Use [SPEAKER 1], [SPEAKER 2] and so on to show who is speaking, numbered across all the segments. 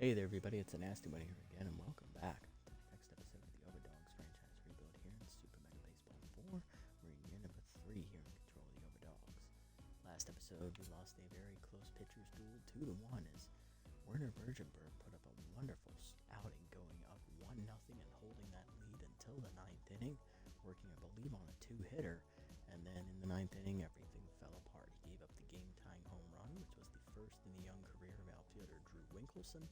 [SPEAKER 1] Hey there, everybody. It's a Nasty One here again, and welcome back to the next episode of the Overdogs franchise rebuild here in Super Mega Baseball 4. We're in year number 3 here in control of the Overdogs. Last episode, we lost a very close pitcher's duel 2-1 as Werner Bergenberg put up a wonderful outing, going up 1-0 and holding that lead until the 9th inning, working, I believe, on a 2-hitter. And then in the 9th inning, everything fell apart. He gave up the game-tying home run, which was the first in the young career of outfielder Drew Winkleson.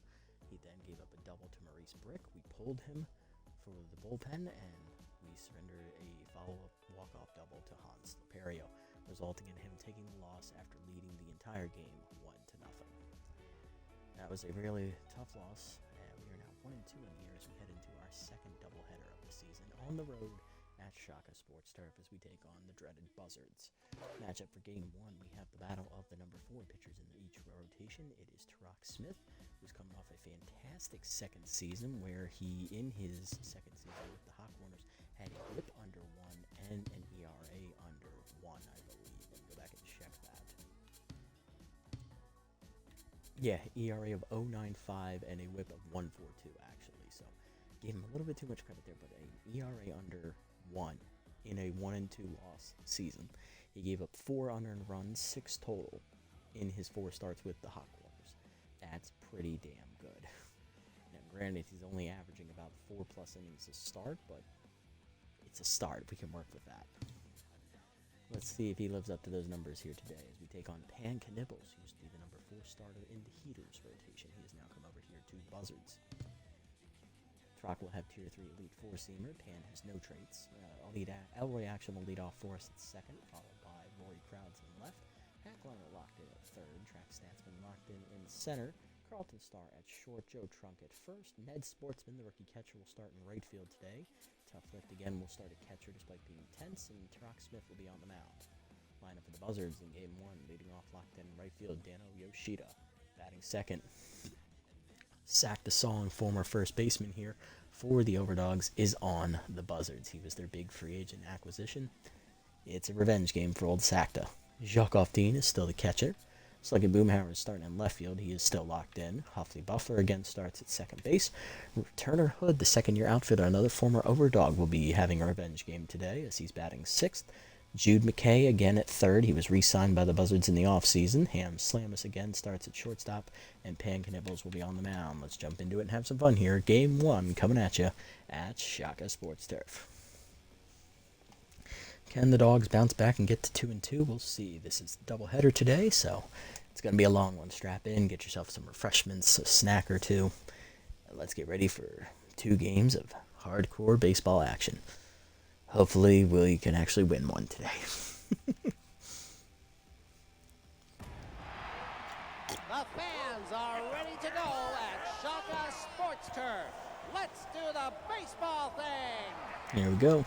[SPEAKER 1] He then gave up a double to Maurice Brick. We pulled him for the bullpen, and we surrendered a follow-up walk-off double to Hans Leperio, resulting in him taking the loss after leading the entire game 1-0. That was a really tough loss. We are now 1-2 in the year as we head into our second doubleheader of the season on the road at Shaka Sports Turf as we take on the dreaded Buzzards. Matchup for Game 1, we have the battle of the number 4 pitchers in each rotation. It is Tarak Smith, who's coming off a fantastic second season where he, in his second season with the Hawk Warners, had a whip under 1 and an ERA under 1, I believe. Let me go back and check that. Yeah, ERA of 0.95 and a whip of 1.42, actually. So, gave him a little bit too much credit there, but an ERA under 1 in a 1-2 loss season. He gave up 4 unearned runs, 6 total, in his 4 starts with the Hawk Warners. That's pretty damn good. Now, granted, he's only averaging about 4+ innings a start, but it's a start. We can work with that. Let's see if he lives up to those numbers here today as we take on Pan Knibbles, who used to be the number 4 starter in the Heaters rotation. He has now come over here to Buzzards. Trock will have Tier 3 Elite 4-seamer. Pan has no traits. Elroy Action will lead off for us at second, followed by Rory Crowds in left. Hackliner locked in at third. Track Statsman locked in center. Carlton Starr at short. Joe Trunk at first. Ned Sportsman, the rookie catcher, will start in right field today. Tough Lift again will start at catcher despite being tense, and Tarak Smith will be on the mound. Lineup for the Buzzards in Game 1, leading off locked in right field, Dano Yoshida. Batting second, Sack the Song, former first baseman here for the Overdogs, is on the Buzzards. He was their big free agent acquisition. It's a revenge game for old Sakta. Jacques Ofteen is still the catcher. Sluggy Boomhauer is starting in left field. He is still locked in. Huffley Buffler again starts at second base. Turner Hood, the second-year outfielder, another former Overdog, will be having a revenge game today as he's batting sixth. Jude McKay again at third. He was re-signed by the Buzzards in the offseason. Ham Slamus again starts at shortstop, and Pan Knibbles will be on the mound. Let's jump into it and have some fun here. Game 1 coming at you at Shaka Sports Turf. Can the Dogs bounce back and get to 2-2? We'll see. This is the doubleheader today, so it's going to be a long one. Strap in, get yourself some refreshments, a snack or two. Let's get ready for 2 games of hardcore baseball action. Hopefully, we can actually win one today.
[SPEAKER 2] The fans are ready to go at Shaka Sports Turf. Let's do the baseball thing.
[SPEAKER 1] Here we go.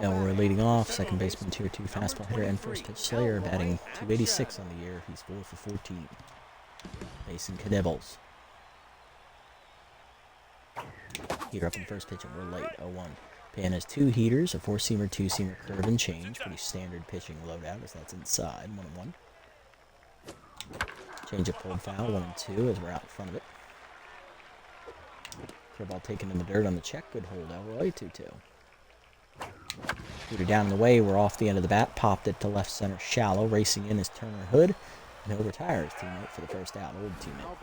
[SPEAKER 1] Now we're leading off. Second baseman, Tier 2 fastball hitter, and first pitch Slayer, batting .286 on the year. He's 4 for 14. Mason Knibbles. Heater up in first pitch, and we're late. 0-1. Pan has 2 heaters, a 4-seamer, 2-seamer, curve and change. Pretty standard pitching loadout as that's inside. 1-1. Change up pulled foul. 1-2 as we're out in front of it. Curveball taken in the dirt on the check. Good hold, Elroy. 2-2. Heater down in the way. We're off the end of the bat. Popped it to left center shallow. Racing in is Turner Hood. And he'll retire his teammate for the first out. Old teammate.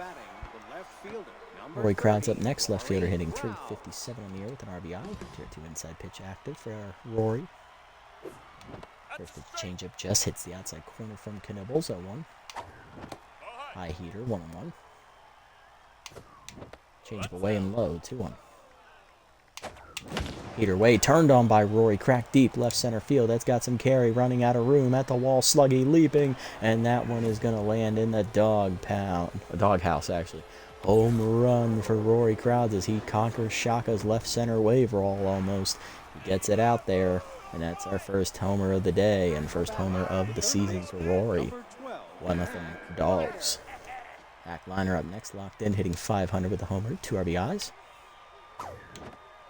[SPEAKER 1] Rory Crowds up next. Left fielder hitting .357 on the year with an RBI. Tier 2 inside pitch active for Rory. First pitch changeup just hits the outside corner from Knibbles. 0-1. High heater. 1-1. Changeup away and low. 2-1. Heater way turned on by Rory, cracked deep left center field. That's got some carry, running out of room at the wall. Sluggy leaping, and that one is going to land in the doghouse actually. Home run for Rory Crowds as he conquers Shaka's left center wave roll almost. He gets it out there, and that's our first homer of the day and first homer of the season for Rory. 1-0 Dogs. Hackliner up next, locked in, hitting .500 with a homer, 2 RBIs.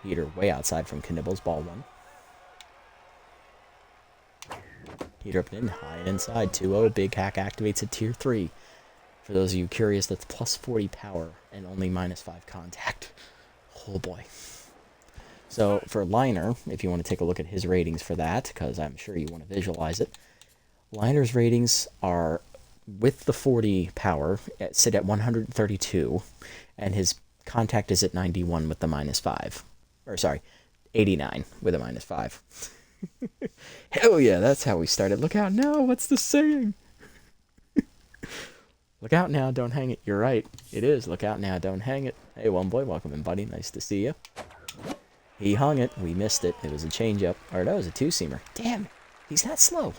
[SPEAKER 1] Heater way outside from Knibbles, ball 1. Heater up and in, high and inside, 2-0. Big Hack activates at Tier 3. For those of you curious, that's plus 40 power and only minus 5 contact. Oh boy. So for Liner, if you want to take a look at his ratings for that, because I'm sure you want to visualize it, Liner's ratings are, with the 40 power, sit at 132, and his contact is at 91 with the minus 5. Or sorry, 89 with a minus 5. Hell yeah, that's how we started. Look out now, what's the saying? Look out now, don't hang it. You're right, it is. Look out now, don't hang it. Hey, one boy, welcome in, buddy. Nice to see you. He hung it. We missed it. It was a change-up. Or no, it was a two-seamer. Damn, he's that slow.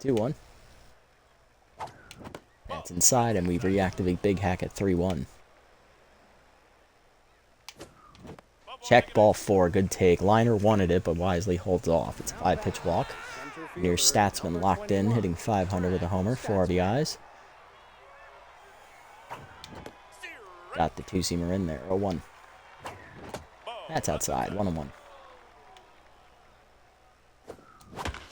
[SPEAKER 1] 2-1. That's inside, and we reactivate Big Hack at 3-1. Check ball 4. Good take. Liner wanted it, but wisely holds off. It's a 5-pitch walk. Near Statsman locked in, hitting 500 with a homer. 4 RBIs. Got the two-seamer in there. 0-1. That's outside. 1-1.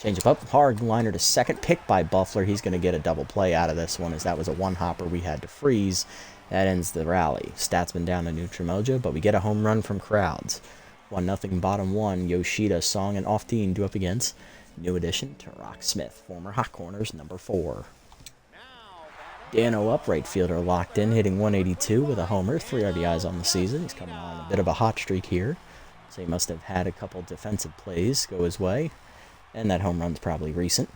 [SPEAKER 1] Change it up. Hard liner to second. Pick by Buffler. He's going to get a double play out of this one, as that was a one-hopper we had to freeze. That ends the rally. Statsman down to neutral mojo, but we get a home run from crowds. 1-0 bottom 1. Yoshida, Song, and Off-Dean do up against new addition to Rock Smith, former Hot Corners number 4. Dano up, right fielder locked in, hitting 182 with a homer, 3 RBIs on the season. He's coming on a bit of a hot streak here, so he must have had a couple defensive plays go his way, and that home run's probably recent.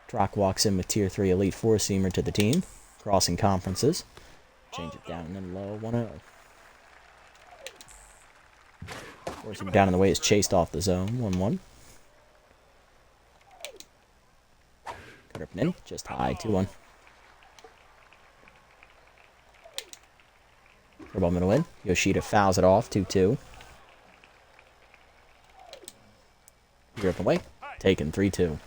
[SPEAKER 1] Drock walks in with Tier 3 Elite 4-seamer to the team, crossing conferences. Change it down and then low, 1-0. Force him down in the way is chased off the zone, 1-1. Cut up and in, just high, 2-1. Curveball middle in. Yoshida fouls it off, 2-2. You're up and away. Taken, 3-2.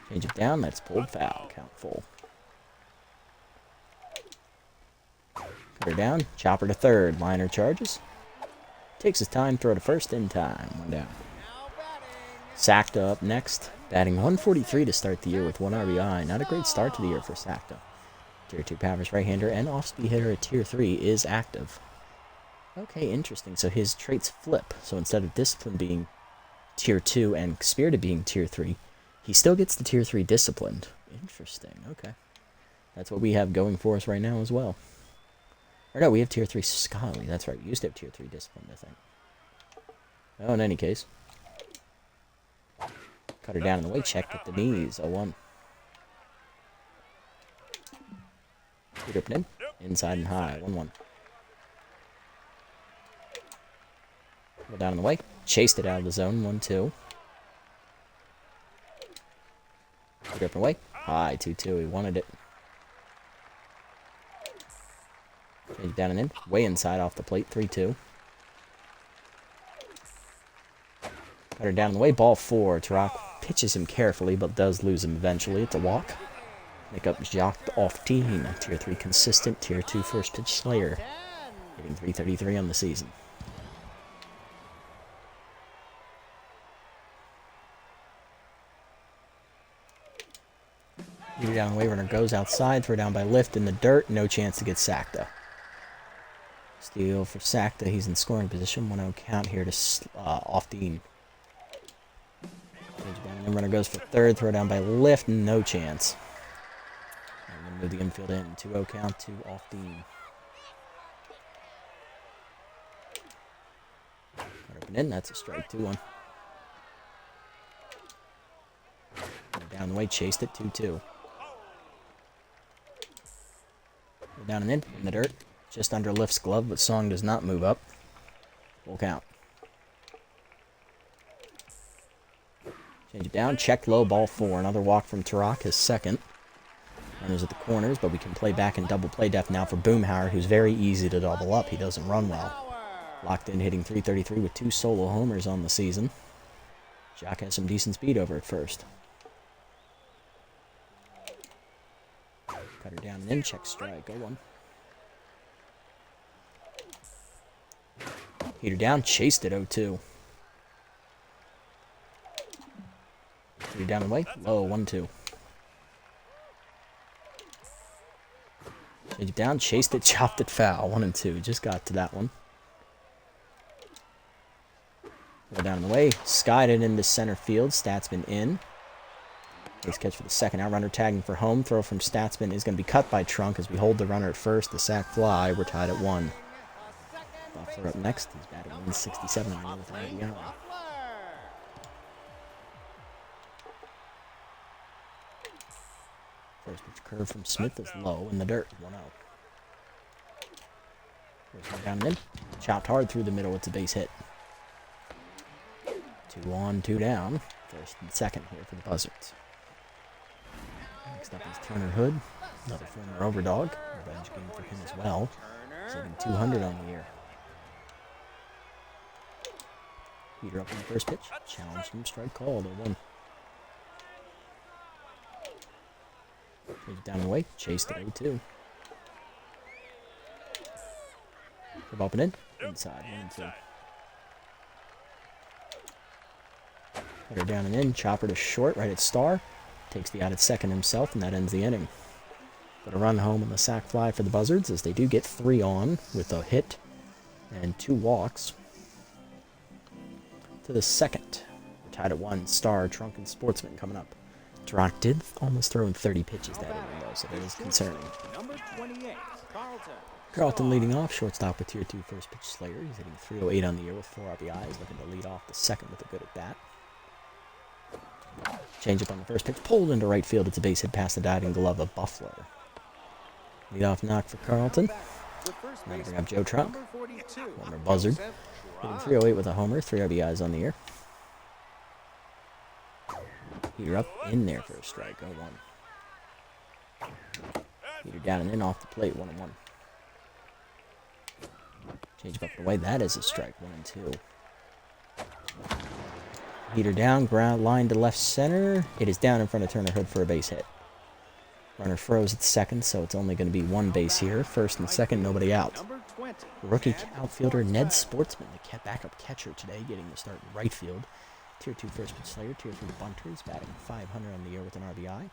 [SPEAKER 1] Change it down, that's pulled foul, count full. Cut her down, chopper to third, liner charges. Takes his time, throw to first in time, 1 down. Sakta up next, batting 143 to start the year with 1 RBI. Not a great start to the year for Sakta. Tier 2 Powers right-hander and off-speed hitter at Tier 3 is active. Okay, interesting. So his traits flip. So instead of Discipline being Tier 2 and Spirited being Tier 3, he still gets the Tier 3 Disciplined. Interesting, okay. That's what we have going for us right now as well. Or no, we have Tier 3 Scholarly. That's right, we used to have Tier 3 Disciplined, I think. Oh, in any case. Cut her down in the way, checked at the knees, 0-1. Get up and in, inside and high, 1-1. Go down in the way, chased it out of the zone, 1-2. Get up and away, high, 2-2, he wanted it. Change it down and in, way inside off the plate, 3-2. Cut her down in the way, ball 4, Tarak pitches him carefully, but does lose him eventually, it's a walk. Make up Jacques Off-Dean, Tier 3 consistent, Tier 2 first pitch slayer. Hitting 333 on the season. Lead it down the way, runner goes outside, throw down by lift in the dirt, no chance to get Sakta. Steal for Sakta, he's in scoring position, 1-0 count here to Off-Dean. And runner goes for third, throw down by lift, no chance. Move the infield in, 2-0 count to Off-Dean. Cut up and in, that's a strike, 2-1. Down the way, chased it, 2-2. Down and in the dirt, just under lift's glove, but Song does not move up. Full count. Change it down, check low, ball 4. Another walk from Tarak, his second. Runners at the corners, but we can play back in double play depth now for Boomhauer, who's very easy to double up. He doesn't run well. Locked in, hitting 333 with 2 solo homers on the season. Jock has some decent speed over at first. Cut her down and in, check strike, 0-1. Heat her down, chased it, 0-2. Heat her down and way, low, 1-2. Changed it down, chased it, chopped it foul. 1 and 2. Just got to that one. Go down the way. Skied it into center field. Statsman in. Nice catch for the second out. Runner tagging for home. Throw from Statsman is going to be cut by Trunk as we hold the runner at first. The sack fly. We're tied at 1. Buffler up next. He's batting 167 with an RBI. First pitch curve from Smith is low in the dirt. 1-0. First one down and in. Chopped hard through the middle. It's a base hit. 2 on, 2 down. First and second here for the Buzzards. Next up is Turner Hood, another former Overdog. Revenge game for him as well. He's hitting 200 on the year. Heater up on the first pitch. Challenged him, strike called, 0-1. Changed it down and away. Chased it 0-2. Curve up and in. Inside, 1 and 2. Header down and in. Chopper to short, right at Star. Takes the out at second himself, and that ends the inning. But a run home on the sac fly for the Buzzards as they do get 3 on with a hit and 2 walks. To the second. We're tied at 1. Star, Trunk, and Sportsman coming up. Trunk did almost throw in 30 pitches that inning, though, so that is concerning.
[SPEAKER 2] Number 28, Carlton.
[SPEAKER 1] Carlton leading off. Shortstop with Tier 2 first pitch Slayer. He's hitting 308 on the year with 4 RBIs. Looking to lead off the second with a good at bat. Change up on the first pitch. Pulled into right field. It's a base hit past the diving glove of Buffler. Lead off knock for Carlton. Now to bring up Joe Trunk. Former Buzzard. Hitting 308 with a homer. 3 RBIs on the year. Heater up in there for a strike. 0-1. Heater down and in off the plate. 1-1. Change up and away. That is a strike. 1 and 2. Heater down. Ground line to left center. It is down in front of Turner Hood for a base hit. Runner froze at second, so it's only going to be 1 base here. First and second, nobody out. Rookie outfielder Ned Sportsman, the backup catcher today, getting the start in right field. Tier 2 first pitch Slayer, Tier 3 bunters, batting 500 on the year with an RBI.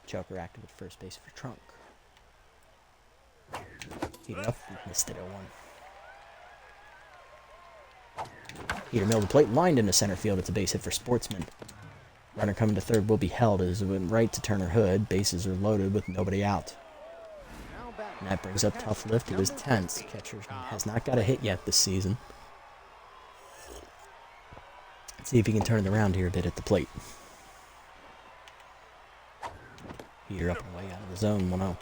[SPEAKER 1] Choker active at first base for Trunk. Heater up, missed it 0-1. Heater milled the plate, lined into center field. It's a base hit for Sportsman. Runner coming to third will be held as it went right to Turner Hood. Bases are loaded with nobody out. And that brings up tough lift. It is tense. Catcher has not got a hit yet this season. Let's see if he can turn it around here a bit at the plate. Heater up and away out of the zone. 1-0.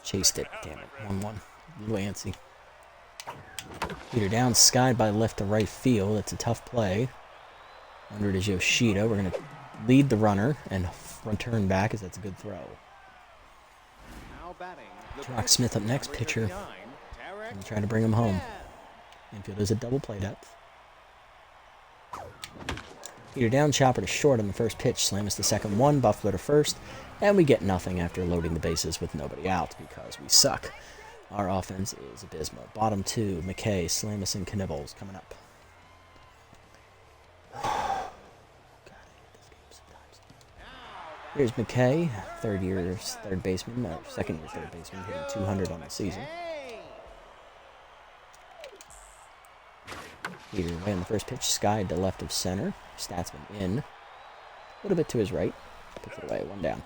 [SPEAKER 1] Chased it. Damn it. 1-1. A little antsy. Heater down. Skied by left to right field. That's a tough play. Under it is Yoshida. We're going to lead the runner and return back as that's a good throw. Rock Smith up next, pitcher. And trying to bring him home. Infield is a double play depth. Heater down, Chopper to short on the first pitch. Slamus the second one, Buffalo to first. And we get nothing after loading the bases with nobody out because we suck. Our offense is abysmal. Bottom 2, McKay, Slamus, and Knibbles coming up. Here's McKay, third baseman, or second year third baseman, hitting 200 on the season. Heater away on the first pitch, skied to left of center. Statsman in. A little bit to his right. Puts it away, 1 down.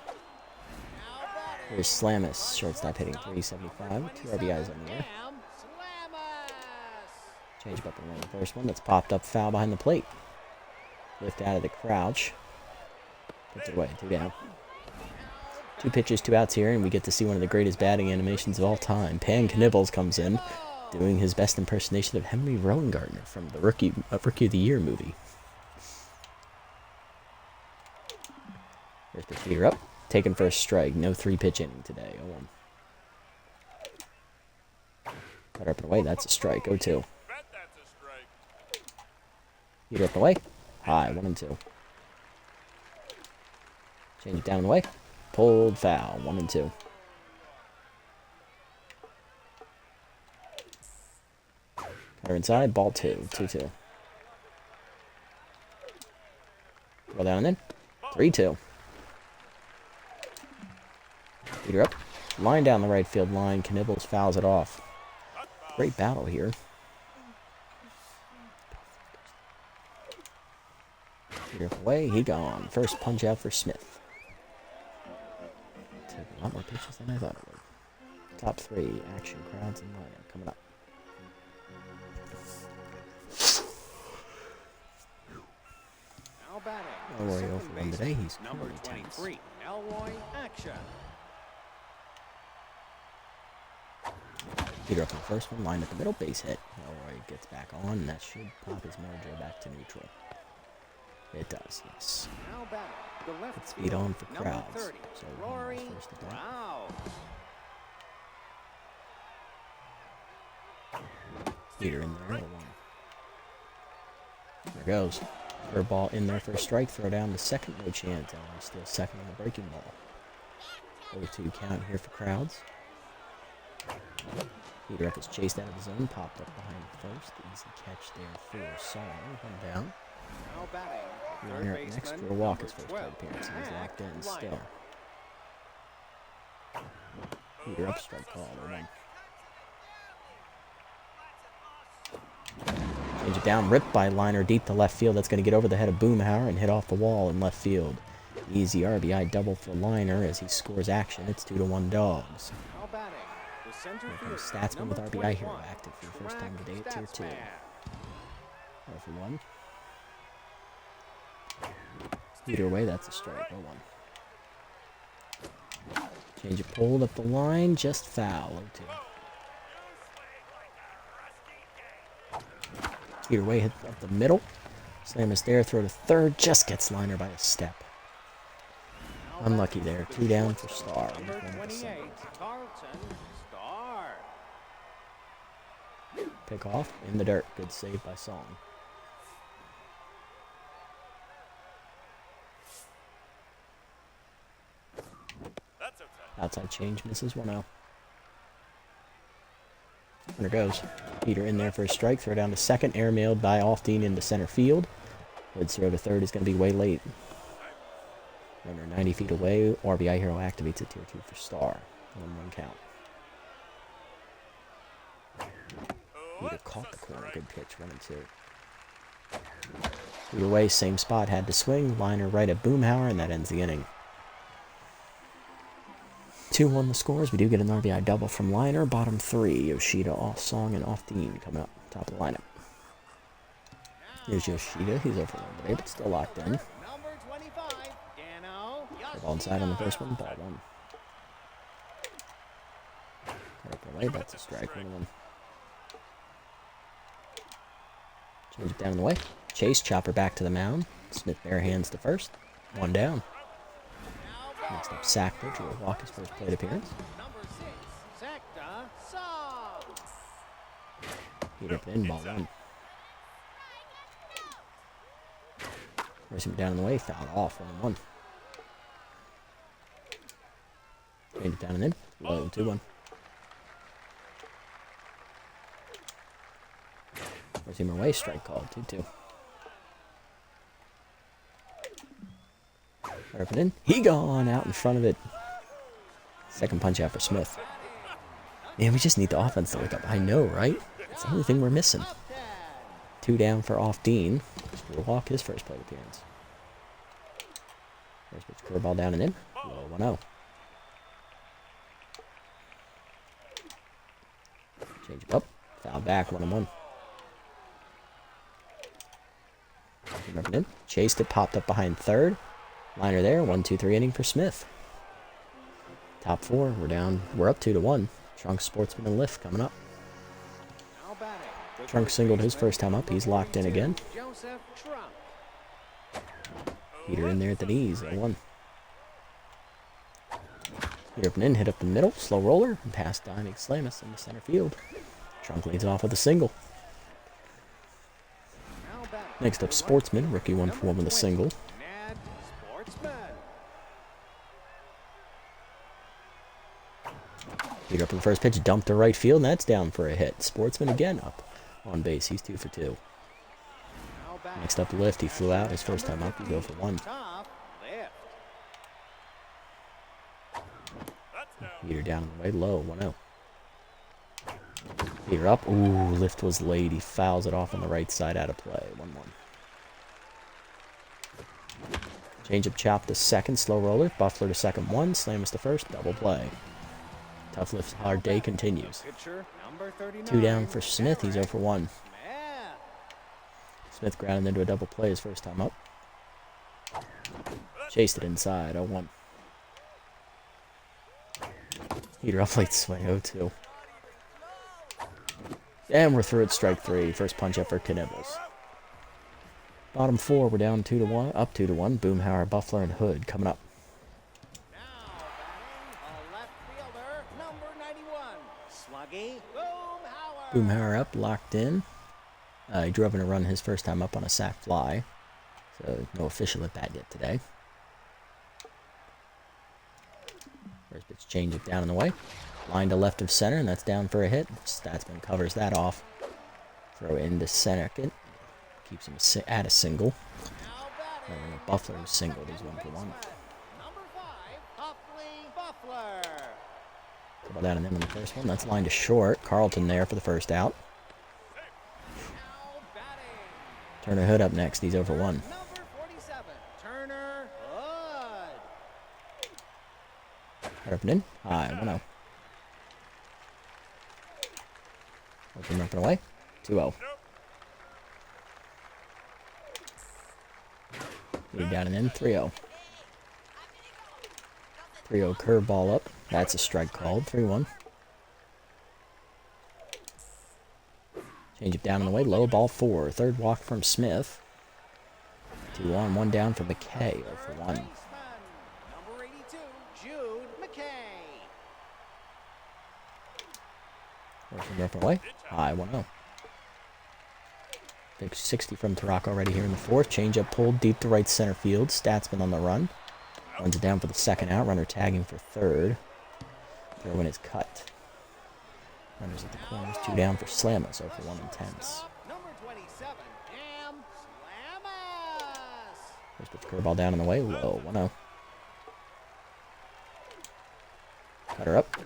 [SPEAKER 1] Here's Slamus, shortstop hitting 375, 2 RBIs on the year. Change up and run the first one. That's popped up foul behind the plate. Lift out of the crouch. Puts it away, 2 down. 2 pitches, 2 outs here, and we get to see one of the greatest batting animations of all time. Pan Knibbles comes in, doing his best impersonation of Henry Rowengartner from the Rookie of the Year movie. First pitch Heater up, taken for a strike. No 3-pitch inning today. 0-1. Cut up and away. That's a strike. 0-2. Heater up and away. High. 1 and 2. Change it down and away. Pulled foul. 1 and 2. Cutter inside. Ball 2. 2-2. Roll down and in. 3-2. Heater up. Line down the right field line. Knibbles fouls it off. Great battle here. Heater away. He gone. First punch out for Smith. Took a lot more pitches than I thought it would. Top 3 action crowds and liner coming up.
[SPEAKER 2] Now batting.
[SPEAKER 1] Elroy 0 for 1 today. He's
[SPEAKER 2] number 23. Elroy action.
[SPEAKER 1] Heater up in the first one, line at the middle, base hit. Elroy gets back on, and that should pop his mojo back to neutral. It does, yes.
[SPEAKER 2] Now batting. The left
[SPEAKER 1] Good speed on for crowds.
[SPEAKER 2] 30.
[SPEAKER 1] So
[SPEAKER 2] Rory.
[SPEAKER 1] first at bat.
[SPEAKER 2] Wow.
[SPEAKER 1] Heater in there, 0-1. There goes. Third ball in there for a strike. Throw down the second, no chance. Elroy still second on the breaking ball. 0-2 count here for crowds. Heater up is chased out of the zone, popped up behind first. Easy catch there for Song. One down.
[SPEAKER 2] Now batting.
[SPEAKER 1] Liner up next for a walk his first plate appearance, and he's locked in still. Heater up, strike call, 0-1. Change it down, ripped by Liner deep to left field. That's going to get over the head of Boomhauer and hit off the wall in left field. Easy RBI double for Liner as he scores action. It's 2-1 Dogs.
[SPEAKER 2] Now batting. The center field.
[SPEAKER 1] Statsman with RBI hero active for the first time today at tier 2. 0 for 1. Heater away, that's a strike. 0-1. Change it pulled up the line, just foul. 0-2. Heater away, hit up the middle. Slam is there, throw to third, just gets Liner by a step. Unlucky there. 2 down for Star.
[SPEAKER 2] Number 28, Carlton Star.
[SPEAKER 1] Pick off in the dirt. Good save by Song. Outside change misses 1-0. There goes. Heater in there for a strike. Throw down to second. Airmailed by Offdean into center field. Good throw to third is going to be way late. Runner 90 feet away. RBI hero activates at tier 2 for Star. 1-1 count. Heater caught the corner. Good pitch. 1-2. Heater away. Same spot. Had to swing. Liner right at Boomhauer, and that ends the inning. 2-1 the scores. We do get an RBI double from Liner. Bottom 3. Yoshida, off Song, and off Dean coming up. Top of the lineup. Here's Yoshida. He's over 1 today, but still locked in.
[SPEAKER 2] Number 25, Dano.
[SPEAKER 1] Ball inside on the first one. Ball 1. Cut up away. That's a strike. 1-1. Change it down in the way. Chase. Chopper back to the mound. Smith bare hands to first. 1 down. Next up, Sackler will walk his first plate appearance.
[SPEAKER 2] Number 6, Secta Song.
[SPEAKER 1] Heater up in, ball 1. Racing down in the way, foul off, 1-1. Change it down and in, low, 2-1. Racing away, strike called, 2-2. Up and in. He gone out in front of it. Second punch out for Smith. Man, we just need the offense to wake up. I know, right? It's the only thing we're missing. 2 down for off Dean. Will walk his first plate appearance. First pitch curveball down and in. Low 1-0. Change it up. Foul back 1-1. Up and in. Chased it. Popped up behind third. Liner there, 1-2-3 inning for Smith. Top 4, we're up 2-1. Trunk, Sportsman, and Lift coming up. Trunk singled his first time up. He's locked in again. Heater in there at the knees, 0-1. Heater up and in, hit up the middle, slow roller, and past Diming Slamus in the center field. Trunk leads off with a single. Next up, Sportsman, rookie 1-for-1 with a single. Heater up in the first pitch, dumped to right field, and that's down for a hit. Sportsman again up on base. He's 2 for 2. Next up, Lift. He flew out his first time up. He go for 1. Heater down and away, low, 1-0. Heater up. Ooh, lift was late. He fouls it off on the right side, out of play, 1-1. Change up chop to second, slow roller. Buffler to second, 1. Slammers to first, double play. Tough lift, hard day continues. 2 down for Smith. He's 0 for 1. Smith grounded into a double play his first time up. Chased it inside, 0-1. Heater up late swing, 0-2. And we're through at strike 3. First punch up for Knibbles. Bottom 4, we're down 2-1, up 2-1. Boomhauer, Buffler, and Hood coming up. Boomhauer up, locked in. He drove in a run his first time up on a sac fly. So no official at bat yet today. First pitch change it down and away. Line to left of center, and that's down for a hit. Statsman covers that off. Throw into second. Keeps him at a single. Buffler is singled. He's 1 for 1. Couple down and in the first one. That's line to short. Carlton there for the first out. Turner Hood up next. He's 0 for 1. Up and in. High. 1-0. Open up and away. 2-0. Down and in. 3-0. 3-0 curveball up. That's a strike called. 3-1. Change it down and away. Low ball 4. Third walk from Smith. 2 on, 1 down for McKay. 0 for 1. Working up and away. High, 1-0. Big 60 from Tarak already here in the 4th. Change up pulled deep to right center field. Statsman on the run. Runs it down for the second out. Runner tagging for third. Throw in is cut. Runners at the corners. 2 down for Slamus. 0 for 1 intense. First pitch curveball down in the way. Low. 1-0. Cutter up.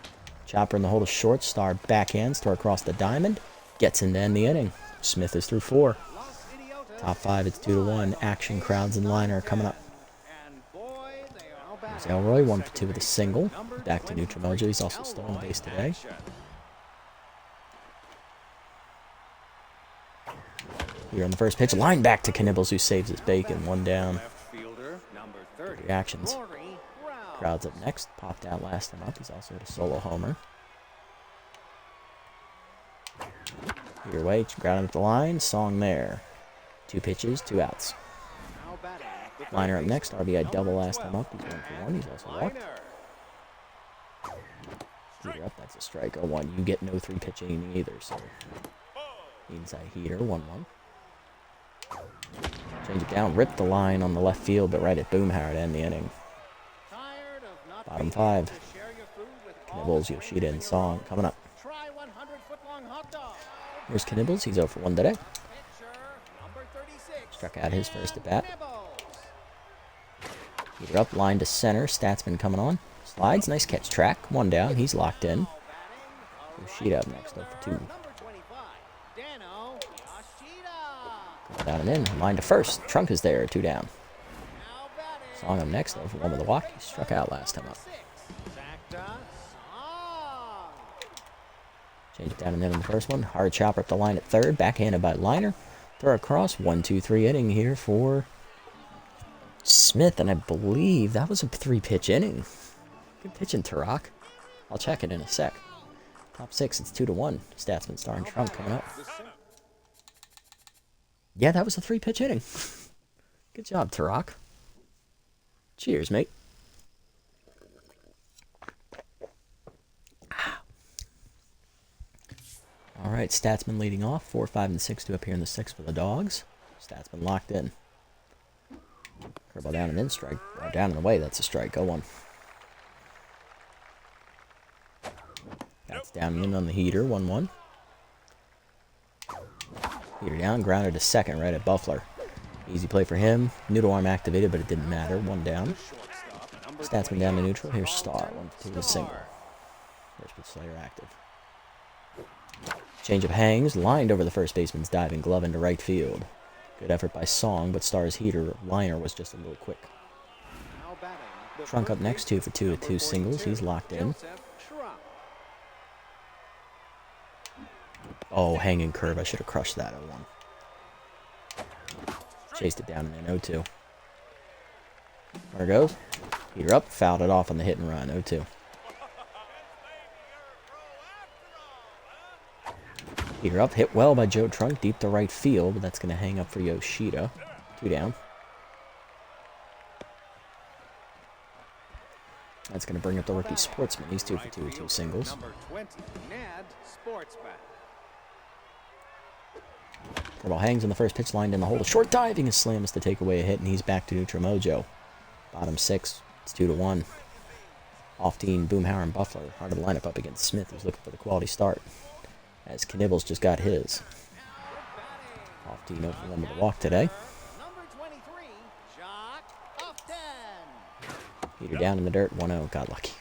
[SPEAKER 1] Chopper in the hole to short. Star backhands. Throw across the diamond. Gets in to end the inning. Smith is through 4. Top 5, it's 2-1. Action, crowds, and liner coming up. There's Elroy, 1 for 2 with a single. Back to neutral mojo. He's also stolen the base today. Here on the first pitch, line back to Knibbles, who saves his bacon. 1 down. Reactions. Crowds up next. Popped out last time up. He's also hit a solo homer. Either way, grounded at the line. Song there. 2 pitches, 2 outs. Liner up next. RBI double last time up. He's 1 for 1. He's also walked. Heater up. That's a strike. 0-1. You get no 3-pitch inning either. So inside heater. 1-1. Change it down. Rip the line on the left field, but right at Boomhauer to end the inning. Bottom 5. Knibbles, Yoshida, and Song coming up. Here's Knibbles. He's 0 for 1 today. Struck out his first at bat. Heater up, line to center. Statsman coming on. Slides, nice catch track. 1 down. He's locked in. Yoshida up next, 0 for 2. Down and in. Line to first. Trunk is there. 2 down. Song up next, 0 for 1 with a walk. He struck out last time up. Change it down and in the first one. Hard chopper up the line at third. Backhanded by Liner. Throw across. 1-2-3 inning here for Smith. And I believe that was a 3-pitch inning. Good pitching, Tarak. I'll check it in a sec. Top 6, it's 2-1. Statsman, Star, and Trump coming up. Yeah, that was a 3-pitch inning. Good job, Tarak. Cheers, mate. All right, Statsman leading off. 4, 5, and 6 to appear in the 6th for the Dogs. Statsman locked in. Curveball down and in, strike. Down and away, that's a strike. 0-1. That's down and in on the heater. 1-1. Heater down, grounded to second right at Buffler. Easy play for him. Noodle arm activated, but it didn't matter. 1 down. Statsman down to neutral. Here's Star. 1 for 2 with a single. First pitch Slayer active. Changeup hangs, lined over the first baseman's diving glove into right field. Good effort by Song, but Star's heater liner was just a little quick. Trunk up next, 2 for 2 with 2 singles. He's locked in. Oh, hanging curve. I should have crushed that at 1. Chased it down and in 0-2. There it goes. Heater up, fouled it off on the hit and run. 0-2. Heater up, hit well by Joe Trunk, deep to right field, but that's going to hang up for Yoshida. 2 down. That's going to bring up the rookie Sportsman. He's 2 for 2 with 2 singles. Curveball hangs on the first pitch, lined in the hole. A short diving is slam is to take away a hit, and he's back to neutral mojo. Bottom 6, it's 2-1. Off-team, Boomhauer and Buffler hard to the lineup up against Smith, who's looking for the quality start. As Knibbles just got his. Off-team over the limit of the walk today. Heater down in the dirt, 1-0. Got lucky.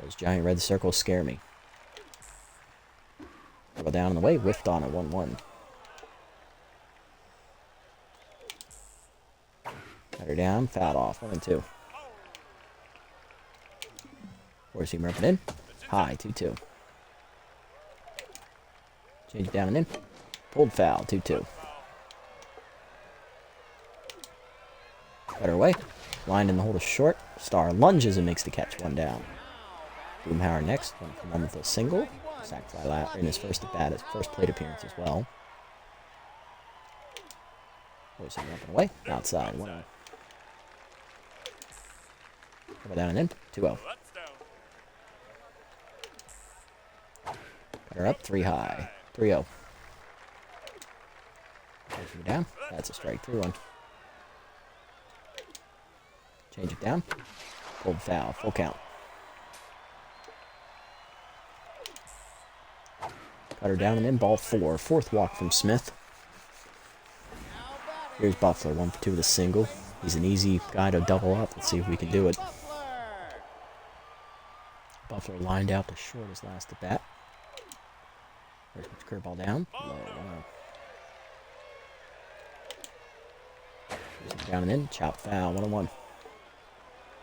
[SPEAKER 1] Those giant red circles scare me. Curveball down in the way, whiffed on it, 1-1. Cutter down, fouled off, 1-2. Four-seamer up and in. High, 2-2. Change it down and in. Pulled foul, 2-2. Cutter away. Lined in the hole to short. Star lunges and makes the catch, 1 down. Boomhauer next, 1 for 1 with a single. Sack fly in his first at bat, his first plate appearance as well. Forcing up and away. Outside, 1-0. Cover down and in, 2-0. Cutter up, 3 high, 3-0. Down, that's a strike, 3-1. Change it down. Pulled foul. Full count. Cutter down and in. Ball 4. Fourth walk from Smith. Here's Buffler. 1 for 2 with a single. He's an easy guy to double up. Let's see if we can do it. Buffler lined out to short his last at bat. There's his curveball down. Low. 1-0. Down and in. Chop foul. 1-1.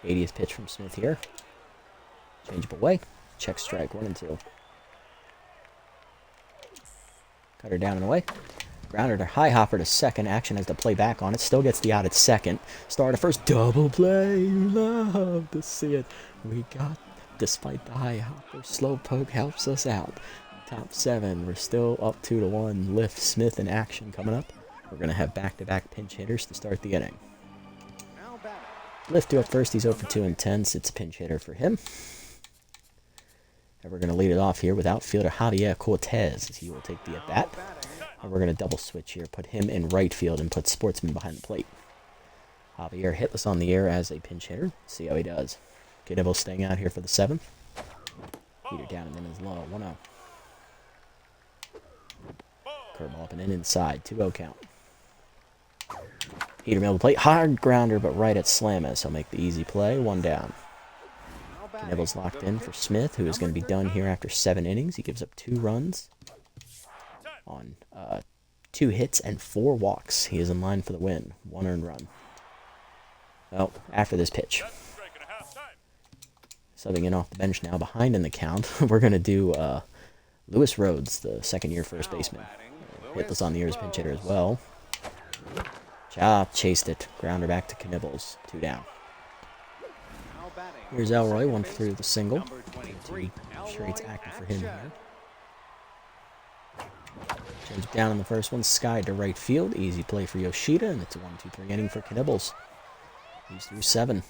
[SPEAKER 1] 80th pitch from Smith here. Change up away. Check strike. 1-2. Cutter down and away. Grounder to high hopper to second. Action has to play back on it. Still gets the out at second. Star to first. Double play. You love to see it. We got, despite the high hopper, slow poke helps us out. Top 7. We're still up 2-1. Lift Smith in action coming up. We're going to have back-to-back pinch hitters to start the inning. Lift to up first. He's 0 for 2 and 10. It's a pinch hitter for him. And we're going to lead it off here with outfielder Javier Cortez. He will take the at-bat. And we're going to double switch here. Put him in right field and put Sportsman behind the plate. Javier hitless on the air as a pinch hitter. See how he does. Knibbles staying out here for the 7th. Heater down and then is low. 1-0. Curveball up and in inside. 2-0 count. Heater middle of the plate. Hard grounder, but right at Slamus. He'll make the easy play. 1 down. Knibbles locked in for Smith, who is going to be done here after 7 innings. He gives up 2 runs on 2 hits and 4 walks. He is in line for the win. 1 earned run. Well, after this pitch. Subbing in off the bench now, behind in the count. We're going to do Lewis Rhodes, the second-year first baseman. Hitless on the year as pinch hitter as well. Chop, chased it. Grounder back to Knibbles. 2 down. Here's Elroy, 1 for 3 with a single. Sure it's active for him here. Change down in the first one. Sky to right field. Easy play for Yoshida, and it's a 1-2-3 inning for Knibbles. He's through 7.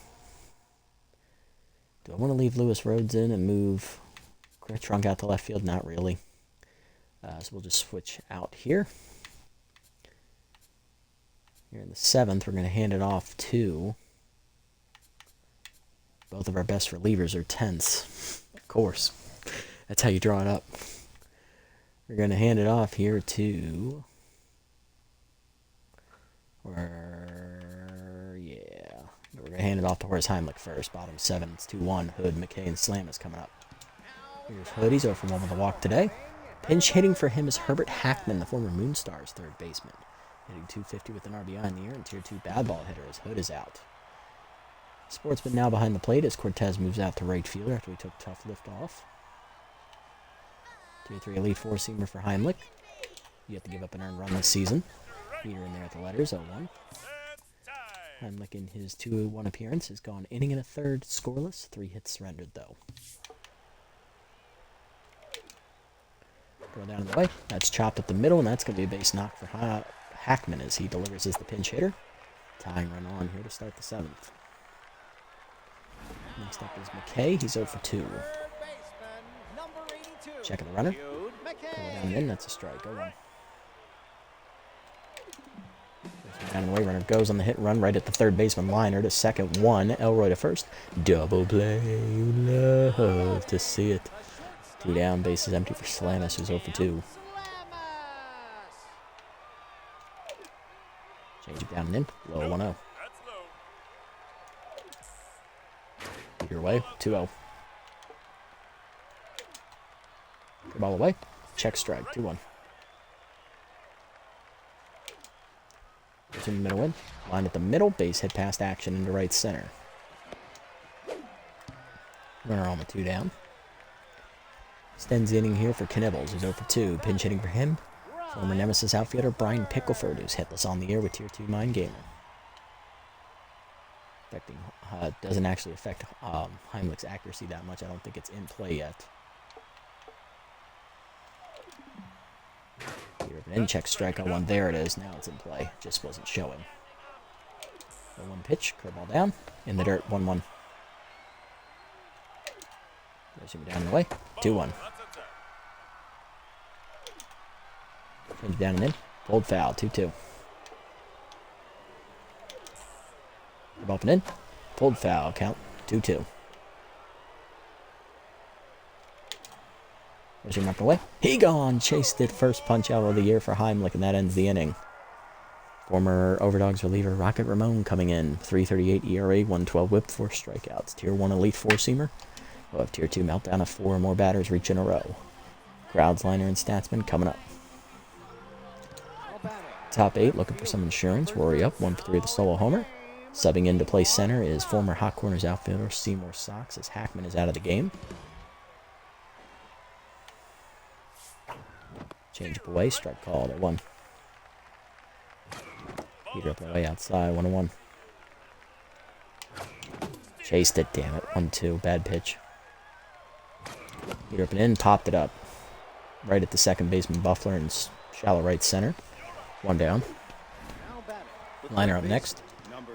[SPEAKER 1] Do I want to leave Lewis Rhodes in and move Trunk out to left field? Not really. So we'll just switch out here. Here in the 7th, we're going to hand it off to... Both of our best relievers are 10ths. Of course. That's how you draw it up. We're going to hand it off here to... We're going to hand it off to Horace Heimlich first. Bottom 7, it's 2-1. Hood, McKay, and Slam is coming up. Here's Hood. He's 0 for 1 with a walk today. Pinch hitting for him is Herbert Hackman, the former Moonstars third baseman. Hitting .250 with an RBI in the year, and Tier 2 bad ball hitter as Hood is out. Sportsman now behind the plate as Cortez moves out to right fielder after he took tough lift off. Tier 3 Elite Four-seamer for Heimlich. You have to give up an earned run this season. Heater in there at the letters, 0-1. Heimlich in his 2-1 appearance has gone inning and a third, scoreless, 3 hits surrendered though. Throw down in the way. That's chopped up the middle, and that's going to be a base knock for Hackman as he delivers as the pinch hitter. Tying run on here to start the 7th. Next up is McKay. He's 0 for 2. Checking the runner. Pull it down and in. That's a strike. 0-1. Down and away. Runner goes on the hit and run right at the third baseman liner to second. 1. Elroy to first. Double play. You love to see it. 2 down. Base is empty for Slamus, who's 0 for 2. Change it down and in. Low 1-0. Your way. 2-0. Good ball away. Check strike. 2-1. In the middle in. Line at the middle. Base hit past action into right center. Runner on the 2 down. Extends the inning here for Knibbles, who's 0 for 2. Pinch hitting for him. Former Nemesis outfielder Brian Pickleford, who's hitless on the year with Tier 2 Mind Gamer. Doesn't actually affect Heimlich's accuracy that much. I don't think it's in play yet. Here, an in-check strike on 1. There it is. Now it's in play. Just wasn't showing. 1 pitch. Curveball down. In the dirt. 1-1. There's him down and away. 2-1. Change down and in. Pulled foul. 2-2. Up and in. Pulled foul. Count. 2-2. There's him up and away. He gone. Chased it. First punch out of the year for Heimlich, and that ends the inning. Former Overdogs reliever Rocket Ramon coming in. 3.38 ERA, 112 whip, 4 strikeouts. Tier 1 Elite Four-seamer. We'll have Tier 2 meltdown if 4 or more batters reach in a row. Crowds, liner, and statsman coming up. Top 8 looking for some insurance. Rory up, 1 for 3 with a solo homer. Subbing in to play center is former Hot Corners outfielder Seymour Sox as Hackman is out of the game. Change up away, strike called at 1. Heater up and away outside, 1-1. Chased it, damn it, 1-2, bad pitch. Heater up and in, popped it up. Right at the second baseman Buffler in shallow right center. 1 down. Liner up next.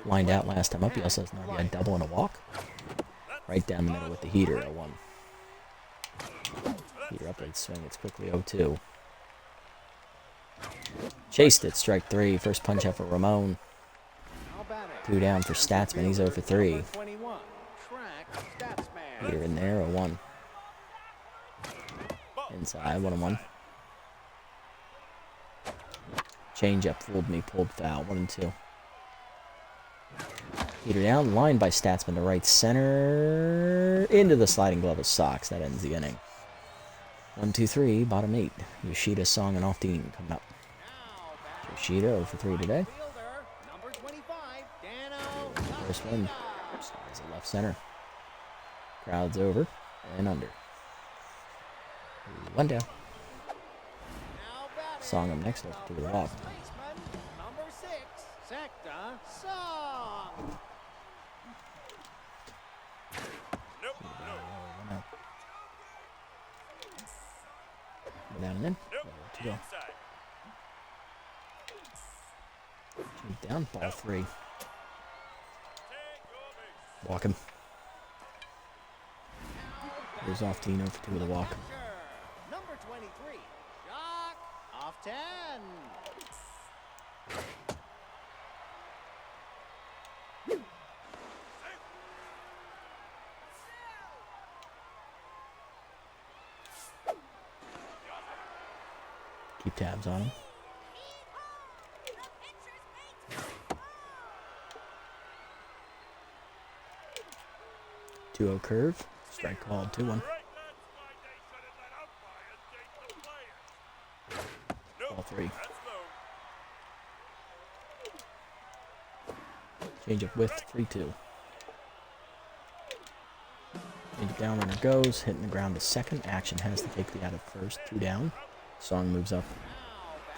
[SPEAKER 1] Lined out last time up. He also has an RBI double and a walk. Right down the middle with the heater, 0-1. Heater up, right swing, it's quickly 0-2. Chased it, strike 3. First punch out for Ramon. 2 down for Statsman, he's 0 for 3. Heater in there, 0-1. Inside, 1-1. Change up, fooled me, pulled foul, 1-2. Heater down, lined by Statsman to right center. Into the sliding glove of Sox. That ends the inning. 1-2-3, bottom 8. Yoshida, Song, and Alteen coming up. Yoshida 0 for 3 today. First one. Slides at left center. Crowd's over and under. 1 down. Song up next, 0 for 2 to the walk. Down and in. 2 go. Change down. Ball 3. Walk him. Here's off Tino for 2 with a walk.
[SPEAKER 2] Number 23. Shaka off 10.
[SPEAKER 1] Keep tabs on him. Two-0 curve. Strike called, 2-1. 2-3. Change up with 3-2. Change it down, runner goes, hitting the ground to second. Action has to take the out of first, 2 down. Song moves up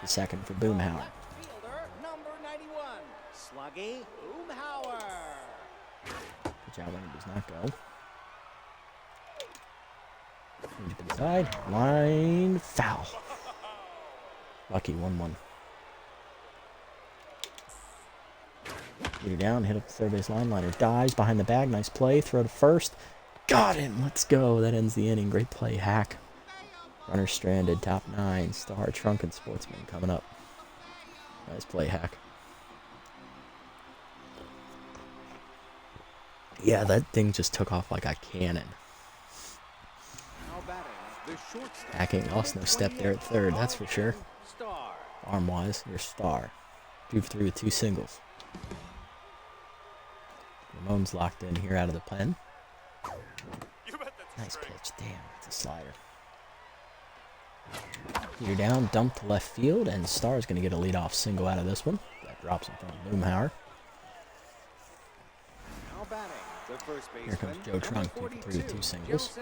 [SPEAKER 1] to second for Boomhauer.
[SPEAKER 2] Fielder, number 91, Sluggy Boomhauer.
[SPEAKER 1] Pitch out when it does not go. Change up inside. Line foul. Lucky 1-1. Get it down, hit up the third base line. Liner dives behind the bag. Nice play. Throw to first. Got him. Let's go. That ends the inning. Great play, Hack. Runner stranded. Top 9. Star Trunken Sportsman coming up. Nice play, Hack. Yeah, that thing just took off like a cannon. Hack ain't lost no step there at third, that's for sure. Arm-wise, you're Star. 2 for 3 with 2 singles. Ramon's locked in here out of the pen. Nice pitch. Damn, it's a slider. You're down, dump to left field, and Star's going to get a leadoff single out of this one. That drops in front of Boomhauer. Here comes Joe Trunk, 2 for 3 with 2 singles.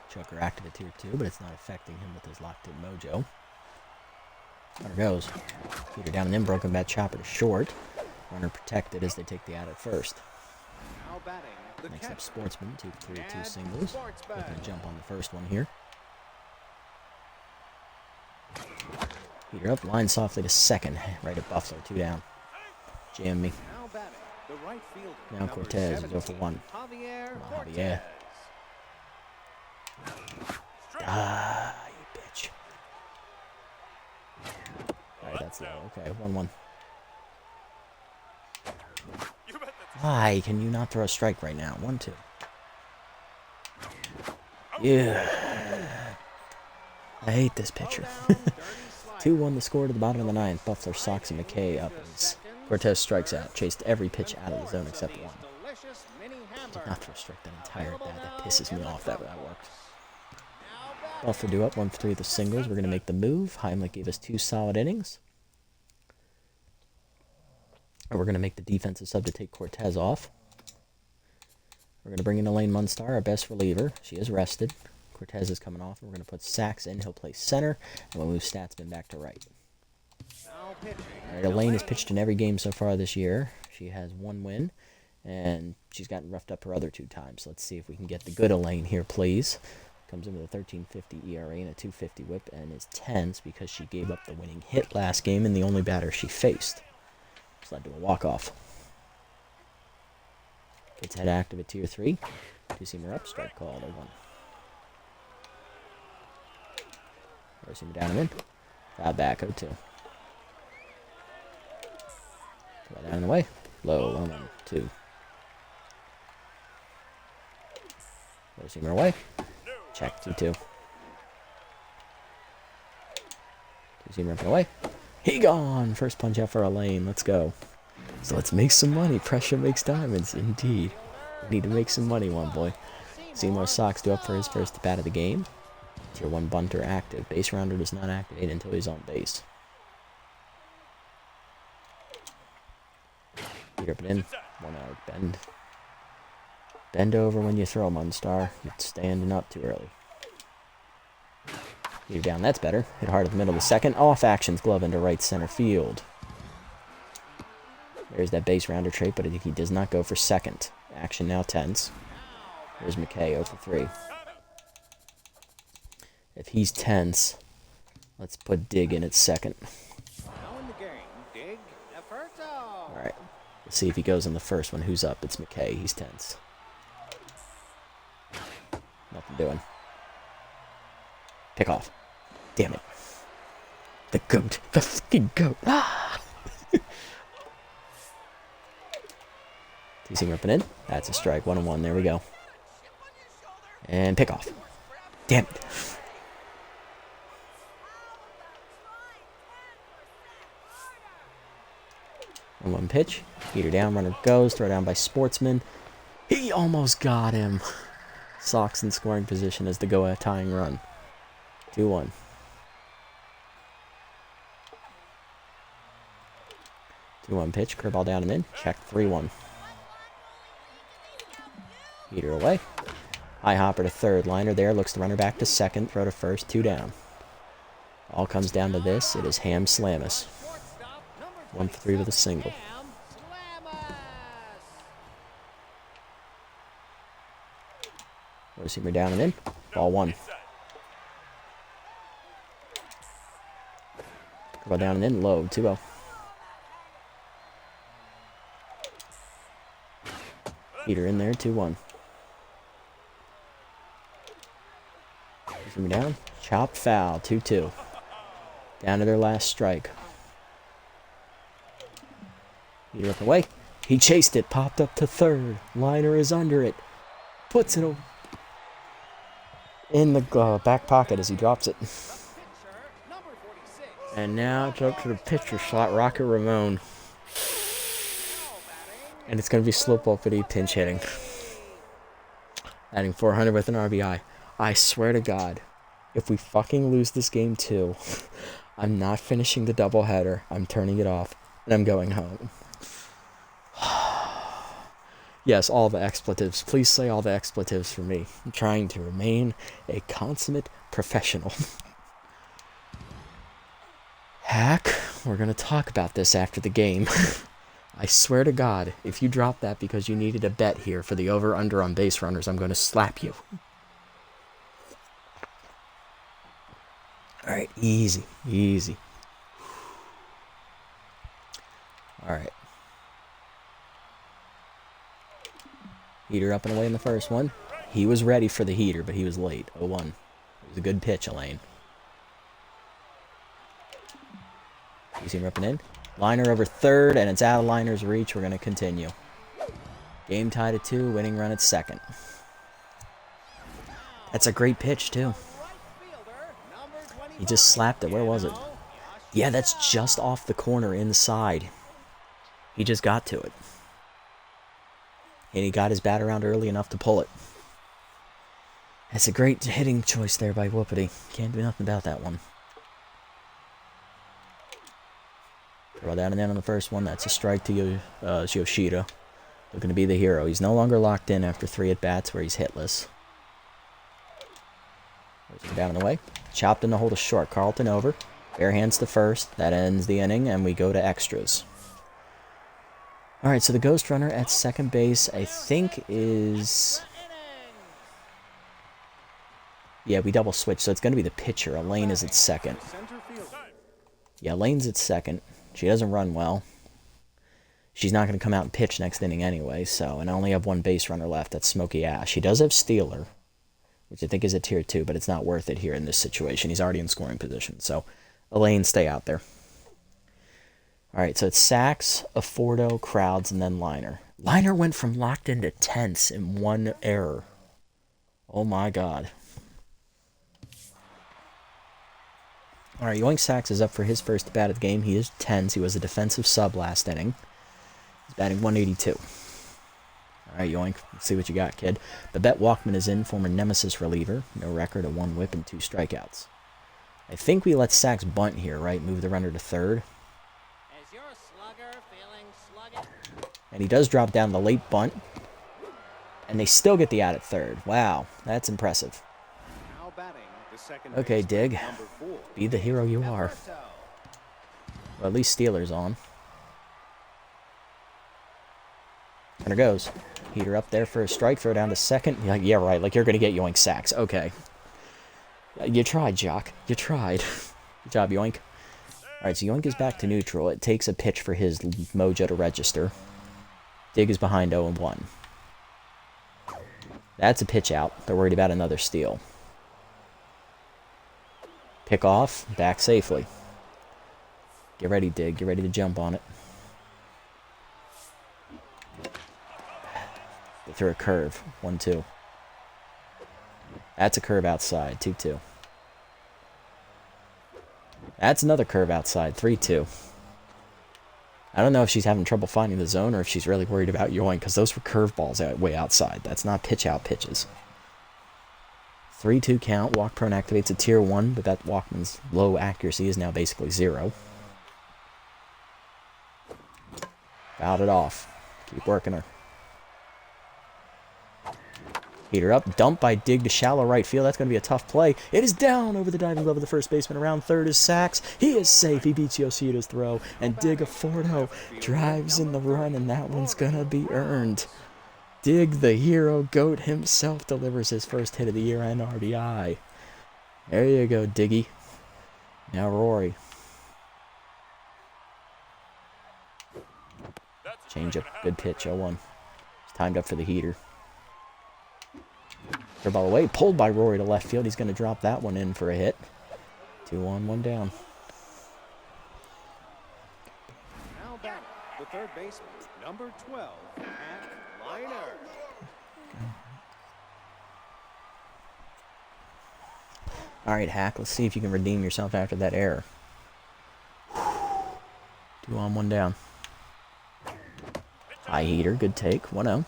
[SPEAKER 1] Chucker active at tier 2, but it's not affecting him with his locked-in mojo. Runner goes. Peter down and in, broken bat chopper to short. Runner protected as they take the out at first. Next up, Sportsman, 2 for 3 with 2 singles. Looking to jump on the first one here. Peter up, line softly to second, right at Buffalo, 2 down. Jam me. Now Cortez, 0 for 1. Javier. Ah, you bitch. Alright, that's low. Okay, 1-1. Why can you not throw a strike right now? 1-2. Yeah. I hate this pitcher. 2-1 the score to the bottom of the 9th. Buffalo, Sox, and McKay up as Cortez strikes out. Chased every pitch out of the zone except one. Did not throw a strike that entire at that. That pisses me off that worked. Buffalo do up 1 for 3 with the singles. We're going to make the move. Heimlich gave us 2 solid innings. And we're going to make the defensive sub to take Cortez off. We're going to bring in Elaine Munstar, our best reliever. She is rested. Cortez is coming off. We're going to put Sachs in. He'll play center. And we'll move Statsman back to right. Alright, Elaine has pitched in every game so far this year. She has 1 win. And she's gotten roughed up her other 2 times. Let's see if we can get the good Elaine here, please. Comes in with a 13.50 ERA and a 2.50 whip and is tense because she gave up the winning hit last game and the only batter she faced. This led to a walk-off. Gets head active at tier 3. 2-seamer up, strike call, 1. 4-seamer down and in. Foul back, 0-2. Come down in the way. Low, 1-2. 4-seamer away. Check, 2-2. 2-seamer up and away. He gone! First punch out for Elaine. Let's go. So let's make some money. Pressure makes diamonds. Indeed. We need to make some money, one boy. Seymour Sox due up for his first at bat of the game. Tier 1 bunter active. Base rounder does not activate until he's on base. Peter up and in. 1 out. Bend. Bend over when you throw, Munstar. You're standing up too early. Peter down. That's better. Hit hard at the middle of the second. Off actions. Glove into right center field. There's that base rounder trait, but he does not go for second. Action now tense. There's McKay, 0 for 3. If he's tense, let's put Dig in at second. Alright. Let's see if he goes in the first one. Who's up? It's McKay. He's tense. Nothing doing. Pick off. Damn it. The goat. The fucking goat. Ah! 2-seamer up and in. That's a strike. 1-1. There we go. And pick off. Damn it. 1-1 pitch. Peter down. Runner goes. Throw down by Sportsman. He almost got him. Sox in scoring position as the go-tying run. 2-1. 2-1 pitch, curveball down and in. Check 3-1. Heater away. High hopper to third. Liner there. Looks the runner back to second. Throw to first. 2 down. All comes down to this. It is Ham Slammus. 1 for 3 with a single. Receiver down and in. Ball 1. Ball down and in. Low. 2-0. Heater in there. 2-1. Receiver down. Chopped foul. 2-2. Down to their last strike. Heater up away. He chased it. Popped up to third. Liner is under it. Puts it in the back pocket as he drops it. And now it's up to the pitcher slot, Rocket Ramon. And it's going to be slope uppity pinch hitting. Adding 400 with an RBI. I swear to God, if we fucking lose this game too, I'm not finishing the doubleheader. I'm turning it off and I'm going home. Yes, all the expletives. Please say all the expletives for me. I'm trying to remain a consummate professional. Hack, we're going to talk about this after the game. I swear to God, if you drop that because you needed a bet here for the over-under on base runners, I'm going to slap you. All right, easy, easy. All right. Heater up and away in the first one. He was ready for the heater, but he was late. 0-1. It was a good pitch, Elaine. You see him up and in. Liner over third, and it's out of Liner's reach. We're going to continue. Game tied at 2, winning run at second. That's a great pitch, too. He just slapped it. Where was it? Yeah, that's just off the corner inside. He just got to it. And he got his bat around early enough to pull it. That's a great hitting choice there by Whoopity. Can't do nothing about that one. Throw down and in on the first one. That's a strike to Yoshida. Looking to be the hero. He's no longer locked in after 3 at-bats where he's hitless. Down and away. Chopped in the hole to short. Carlton over. Bare hands to first. That ends the inning, and we go to extras. All right, so the ghost runner at second base, I think, is... Yeah, we double switch, so it's going to be the pitcher. Elaine is at second. Yeah, Elaine's at second. She doesn't run well. She's not going to come out and pitch next inning anyway, so... And I only have 1 base runner left. That's Smokey Ash. He does have Steeler, which I think is a tier 2, but it's not worth it here in this situation. He's already in scoring position, so Elaine, stay out there. All right, so it's Sachs, Affordo, Crowds, and then Liner. Liner went from locked into tense in 1 error. Oh, my God. All right, Yoink Sachs is up for his first bat of the game. He is tense. He was a defensive sub last inning. He's batting 182. All right, Yoink, let's see what you got, kid. Babette Walkman is in, former Nemesis reliever. No record of 1 whip and 2 strikeouts. I think we let Sachs bunt here, right? Move the runner to third. And he does drop down the late bunt. And they still get the out at third. Wow, that's impressive. Okay, Dig. Be the hero you are. Well, at least Steeler's on. Runner goes. Heater up there for a strike. Throw down to second. Yeah, right. Like you're going to get Yoink Sachs. Okay. You tried, Jock. You tried. Good job, Yoink. All right, so Yoink is back to neutral. It takes a pitch for his mojo to register. Dig is behind 0-1. That's a pitch out. They're worried about another steal. Pick off. Back safely. Get ready, Dig. Get ready to jump on it. They threw a curve. 1-2. That's a curve outside. 2-2. That's another curve outside. 3-2. I don't know if she's having trouble finding the zone or if she's really worried about Yoink, because those were curveballs way outside. That's not pitch-out pitches. 3-2 count. Walk prone activates a tier 1, but that Walkman's low accuracy is now basically 0. Fouled it off. Keep working her. Heater up. Dump by Dig to shallow right field. That's going to be a tough play. It is down over the diving glove of the first baseman. Around third is Sachs. He is safe. He beats Yoshita's throw. And Dig a 4-0 drives in the run, and that one's going to be earned. Dig, the hero goat himself, delivers his first hit of the year and RBI. There you go, Diggy. Now Rory. Change up. Good pitch. 0-1. It's timed up for the heater. Third ball away. Pulled by Rory to left field. He's going to drop that one in for a hit. 2 on, 1 down.
[SPEAKER 3] Now back the third baseman, number 12, Liner.
[SPEAKER 1] All right, Hack. Let's see if you can redeem yourself after that error. 2 on, 1 down. High heater. Good take. 1-0.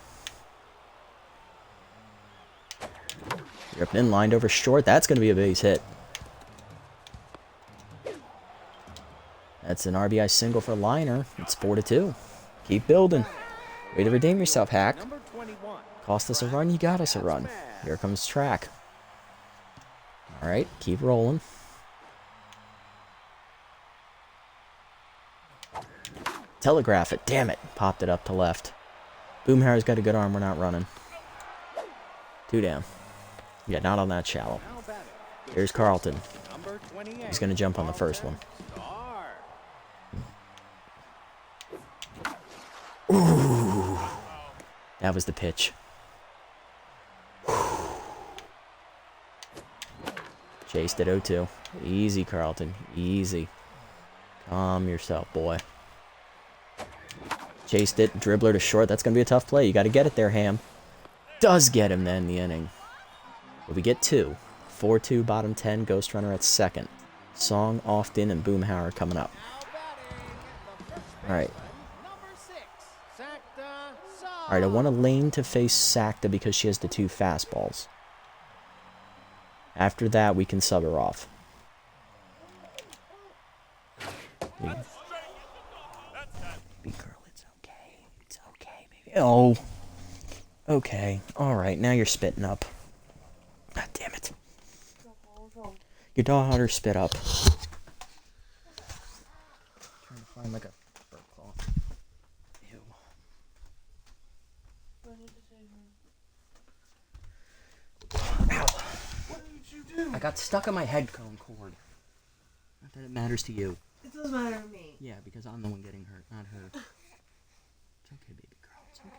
[SPEAKER 1] Ripped in, lined over short. That's going to be a base hit. That's an RBI single for Liner. It's 4-2. Keep building. Way to redeem yourself, Hack. Cost us a run, you got us a run. Here comes Track. All right, keep rolling. Telegraph it. Damn it. Popped it up to left. Boomhauer's got a good arm. We're not running. 2 down. Yeah, not on that shallow. Here's Carlton. He's going to jump on the first one. Ooh. That was the pitch. Chased it 0-2. Easy, Carlton. Easy. Calm yourself, boy. Chased it. Dribbler to short. That's going to be a tough play. You got to get it there, Ham. Does get him then the inning. But we get 2. 4-2, bottom 10. Ghost Runner at second. Song, Often, and Boomhauer coming up. All right. All right, I want a lane to face Sakta because she has the 2 fastballs. After that, we can sub her off. Baby girl, it's okay. It's okay, baby. Oh. Okay. All right, now you're spitting up. God damn it. Your daughter spit up. Trying to find like a burp cloth. Ew. Ow.
[SPEAKER 4] What did you do?
[SPEAKER 1] I got stuck on my headphone cord. Not that it matters to you.
[SPEAKER 4] It does matter to me.
[SPEAKER 1] Yeah, because I'm the one getting hurt, not her. It's okay, baby girl. It's okay.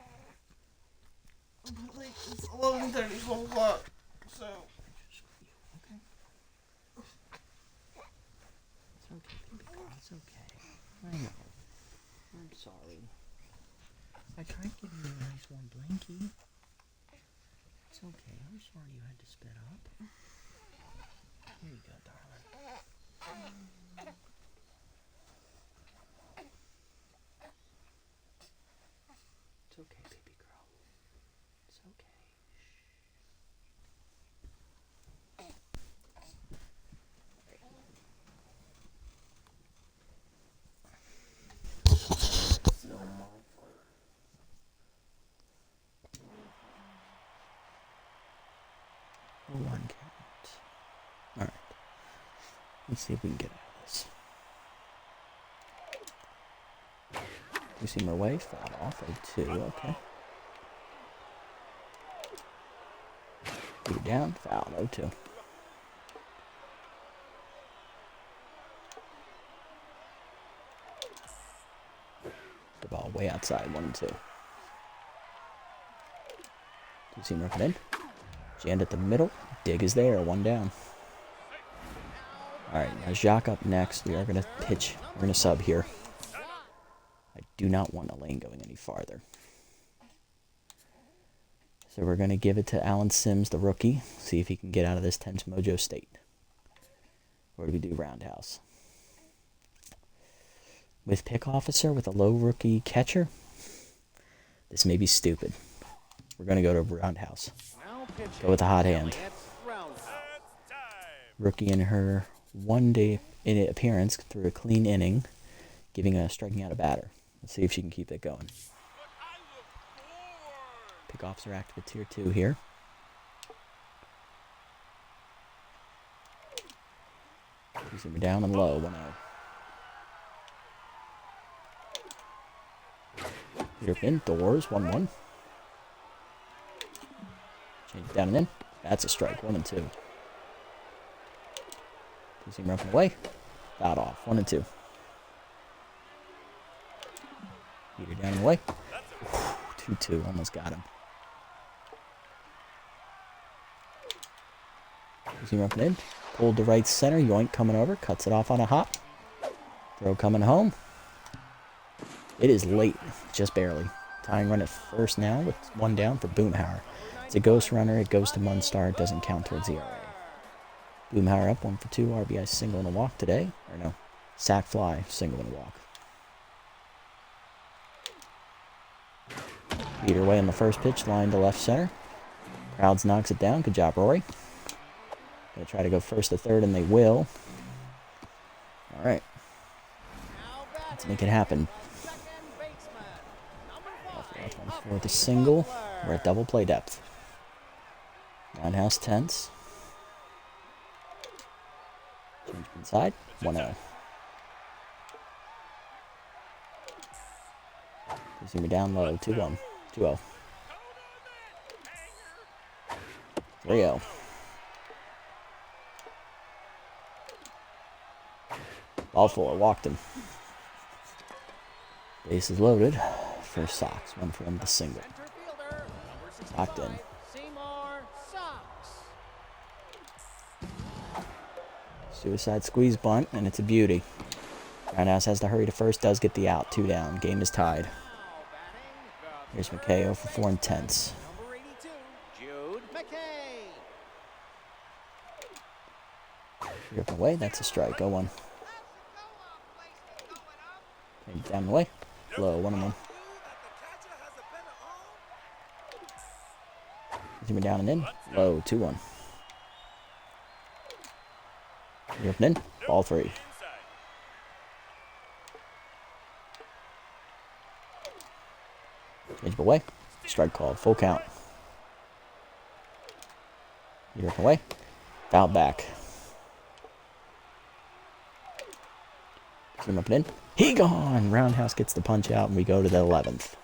[SPEAKER 4] But like, it's 11:30, 12 o'clock. So.
[SPEAKER 1] Okay. It's okay, baby girl. It's okay. I know. I'm sorry. I tried giving you a nice warm blankie. It's okay. I'm sorry you had to spit up. Here you go, darling. It's okay, baby girl. It's okay. One count. Alright. Let's see if we can get out of this. You see my way? Foul off. 0-2. Okay. Get it down. Foul. 0-2. The ball way outside. 1-2. Do you see him working in? Jammed at the middle. Dig is there. 1 down. Alright, now Shaka up next. We are going to pitch. We're going to sub here. I do not want a lane going any farther. So we're going to give it to Alan Sims, the rookie. See if he can get out of this tense mojo state. Or do we do roundhouse? With pick officer, with a low rookie catcher? This may be stupid. We're going to go to roundhouse. Go with the hot hand. Rookie in her 1 day appearance through a clean inning, striking out a batter. Let's see if she can keep that going. Pickoffs are active at tier 2 here. We're down and low, 1-0. Peter indoors, 1-1. Change down and in. That's a strike, 1-2. Two-seam up and away. Fouled off, 1-2. Peter down and away. 2-2, almost got him. Two-seam up and in. Pulled to right center. Yoink coming over. Cuts it off on a hop. Throw coming home. It is late. Just barely. Tying run at first now with 1 down for Boomhauer. It's a ghost runner. It goes to Munstar. It doesn't count towards ERA. Boomhauer up 1 for 2. RBI single and a walk today. Or no. Sack fly. Single and a walk. Peter away on the first pitch. Line to left center. Crowds knocks it down. Good job, Rory. Gonna try to go first to third, and they will. All right. Let's make it happen. Left one for the single. We're at double play depth. Roundhouse tense. Change inside. 1-0. See me down low. 2-1. 2-0. 3-0. Ball 4, walked him. Base is loaded for Sox. 1 for him, the single. Locked in. Suicide squeeze bunt, and it's a beauty. Roundhouse has to hurry to first, does get the out. 2 down. Game is tied. Here's McKay, 0 for 4 intense. Up and away, that's a strike. 0-1. Down the way. Low, 1-1. Zoom down and in. Low, 2-1. Up and in. Ball 3. Change away. Strike called. Full count. You're up away. Foul back. Zoom up and in. He gone! Roundhouse gets the punch out, and we go to the 11th.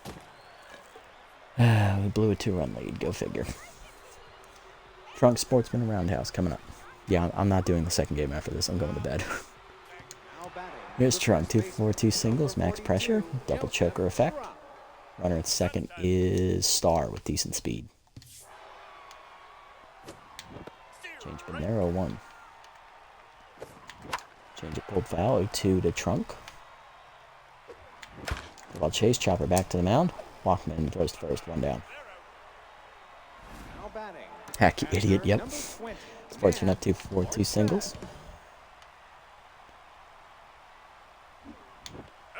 [SPEAKER 1] We blew a 2-run lead. Go figure. Trunk, Sportsman, and Roundhouse coming up. Yeah, I'm not doing the second game after this. I'm going to bed. Here's Trunk. 2 for 4, 2 singles. Max pressure. Double choker effect. Runner at second is Star with decent speed. Change Bonero 1. Change it pulled foul. 0-2 to Trunk. While Chase, chopper back to the mound. Walkman throws to first, 1 down. Hack, you idiot, yep. Sportsman up 2 for 4, 2 singles.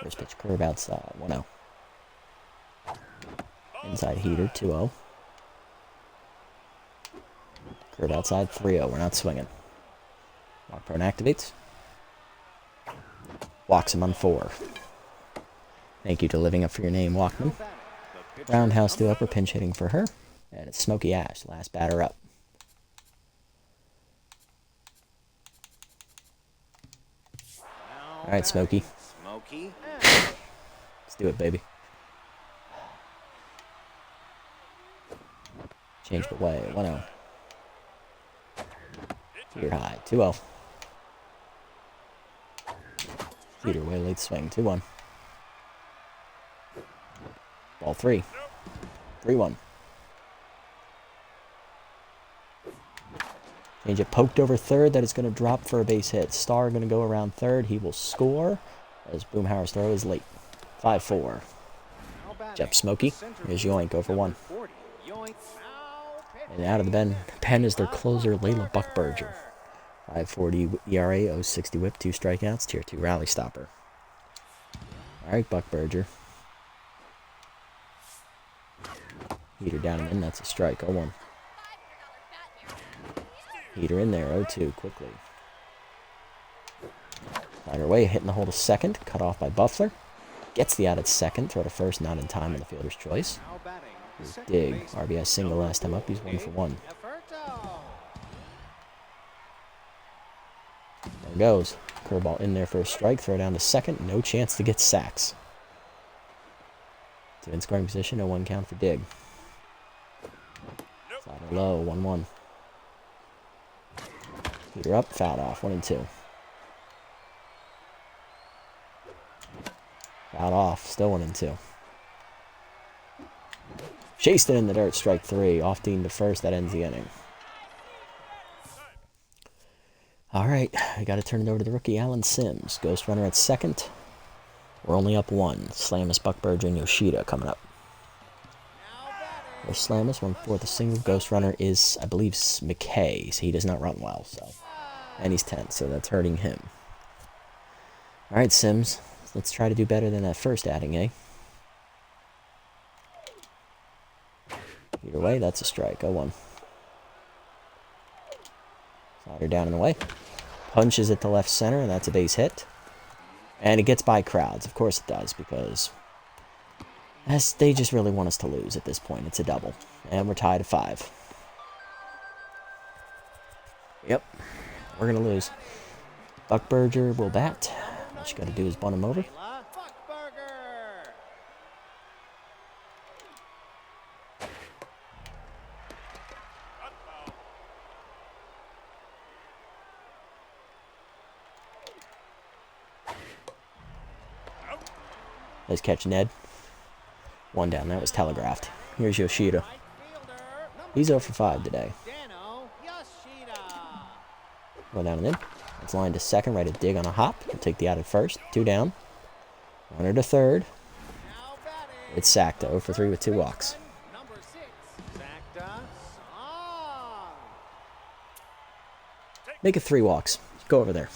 [SPEAKER 1] First pitch curve outside, 1-0. Inside heater, 2-0. Curve outside, 3-0. We're not swinging. Walk prone activates. Walks him on 4. Thank you to living up for your name, Walkman. Roundhouse to upper, pinch hitting for her. And it's Smokey Ash, last batter up. All right, Smokey. Let's do it, baby. Change the way, 1-0. Feeder high, 2-0. Feeder way, late swing, 2-1. Ball 3. 3-1. Change it poked over third. That is going to drop for a base hit. Star going to go around third. He will score as Boomhauer's throw is late. 5-4. Jeff Smokey. Here's Yoink over 1. And out of the pen is their closer, Layla Buckberger. 5.40 ERA, 0.60 whip, 2 strikeouts, tier 2 rally stopper. All right, Buckberger. Heater down and in, that's a strike, 0-1. Heater in there, 0-2, quickly. Find her way, hitting the hole to second, cut off by Buffler. Gets the out at second. Throw to first, not in time on the fielder's choice.
[SPEAKER 3] Now batting, the
[SPEAKER 1] Here's
[SPEAKER 3] second
[SPEAKER 1] Dig.
[SPEAKER 3] baseman,
[SPEAKER 1] RBI single
[SPEAKER 3] number
[SPEAKER 1] last time up. He's 1 for 1.
[SPEAKER 2] Everto.
[SPEAKER 1] There goes. Curveball in there for a strike. Throw down to second. No chance to get sacks. Two in scoring position. No 1 count for Dig. Slider low. 1-1. Heater up. Fouled off. 1-2. Fouled off. Still 1-2. Chased it in the dirt. Strike 3. Off Dean to first. That ends the inning. All right, we got to turn it over to the rookie, Alan Sims. Ghost runner at second. We're only up 1. Slamus, Buckberger, and Yoshida coming up. There's Slamus, 1/4 a single. Ghost runner is, I believe, McKay. He does not run well, so. And he's 10th, so that's hurting him. All right, Sims, let's try to do better than that first outing, eh? Either way, that's a strike. 0-1. Slider down and away. Punches it to left center, and that's a base hit. And it gets by crowds. Of course it does, because they just really want us to lose at this point. It's a double. And we're tied at 5. Yep. We're going to lose. Buckberger will bat. What you got to do is bunt him over.
[SPEAKER 2] Buckberger.
[SPEAKER 1] Nice catch, Ned. 1 down. That was telegraphed. Here's Yoshida.
[SPEAKER 2] Right fielder, number
[SPEAKER 1] He's 0 for 5 today.
[SPEAKER 2] Dano Yoshida.
[SPEAKER 1] 1 down and in. It's lined to second. Right at Dig on a hop. He'll take the out at first. 2 down. Runner to third.
[SPEAKER 2] Now batting.
[SPEAKER 1] It's sacked. 0 for 3 with 2 walks.
[SPEAKER 2] Number 6. Zacta Song.
[SPEAKER 1] Make it 3 walks. Go over there.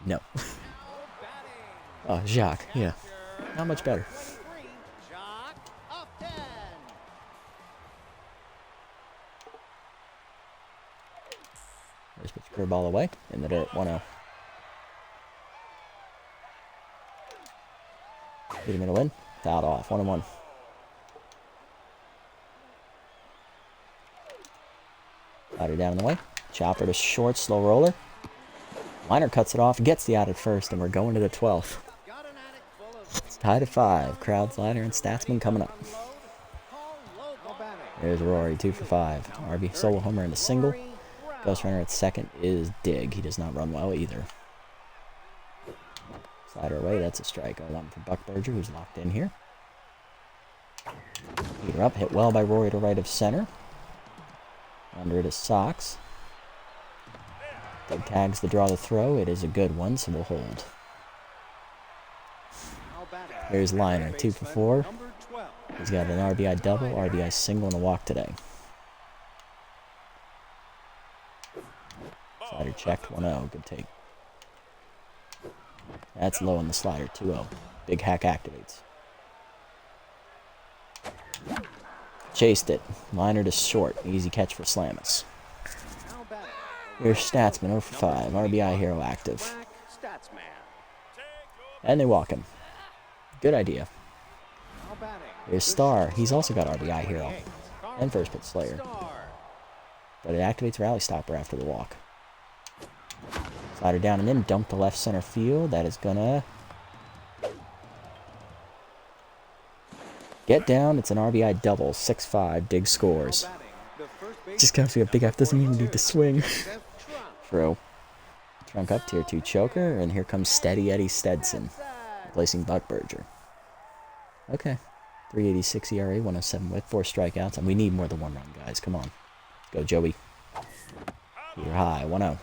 [SPEAKER 1] No.
[SPEAKER 2] Now batting.
[SPEAKER 1] Oh, Jacques. Yeah. Not much better.
[SPEAKER 2] 3. Jock Upton.
[SPEAKER 1] There's pitch curveball away. In the dirt. 1-0. Hit him in a win. Fouled off. 1-1. Slider down in the way. Chopper to short. Slow roller. Liner cuts it off. Gets the out at first. And we're going to the 12th.
[SPEAKER 2] Got an attic full of
[SPEAKER 1] It's tied at 5. Crowd slider and Statsman coming up.
[SPEAKER 2] unload. Call
[SPEAKER 3] now
[SPEAKER 2] local.
[SPEAKER 3] batting,
[SPEAKER 1] There's Rory. 2 for 5. RB solo homer and a single.
[SPEAKER 2] Rory Brown.
[SPEAKER 1] Ghost runner at second is Dig. He does not run well either. Slider away. That's a strike. 0-1 for Buckberger, who's locked in here. Heater up. Hit well by Rory to right of center. Under it is Sox. Dig tags to draw the throw. It is a good one, so we'll hold.
[SPEAKER 3] now batting,
[SPEAKER 1] Here's Liner. 2 for 4.
[SPEAKER 3] number 12.
[SPEAKER 1] He's got an RBI double, RBI single, and a walk today. Slider checked. 1-0. Good take. That's low on the slider. 2-0. Big hack activates. Chased it. Liner to short. Easy catch for Slamus.
[SPEAKER 3] Now batting,
[SPEAKER 1] Here's Statsman. 0 for 5. RBI hero active.
[SPEAKER 3] Black Statsman.
[SPEAKER 1] And they walk him. Good idea.
[SPEAKER 3] Now batting,
[SPEAKER 1] Here's Star. He's also got RBI hero.
[SPEAKER 3] 28.
[SPEAKER 1] And first pitch Slayer.
[SPEAKER 3] Star.
[SPEAKER 1] But it activates Rally Stopper after the walk. Slider down and in. Dump to left center field. That is gonna get down. It's an RBI double. 6-5. Dig scores.
[SPEAKER 3] Batting, the first base
[SPEAKER 1] Just gotta feel Big F doesn't even need to swing.
[SPEAKER 3] Seth Trump.
[SPEAKER 1] True. Trunk up, tier 2 choker, and here comes Steady Eddie Stetson, replacing Buckberger. Okay. 386 ERA, 107 with 4 strikeouts, and we need more than 1 run, guys. Come on. Let's go, Joey. Heater high, 1-0.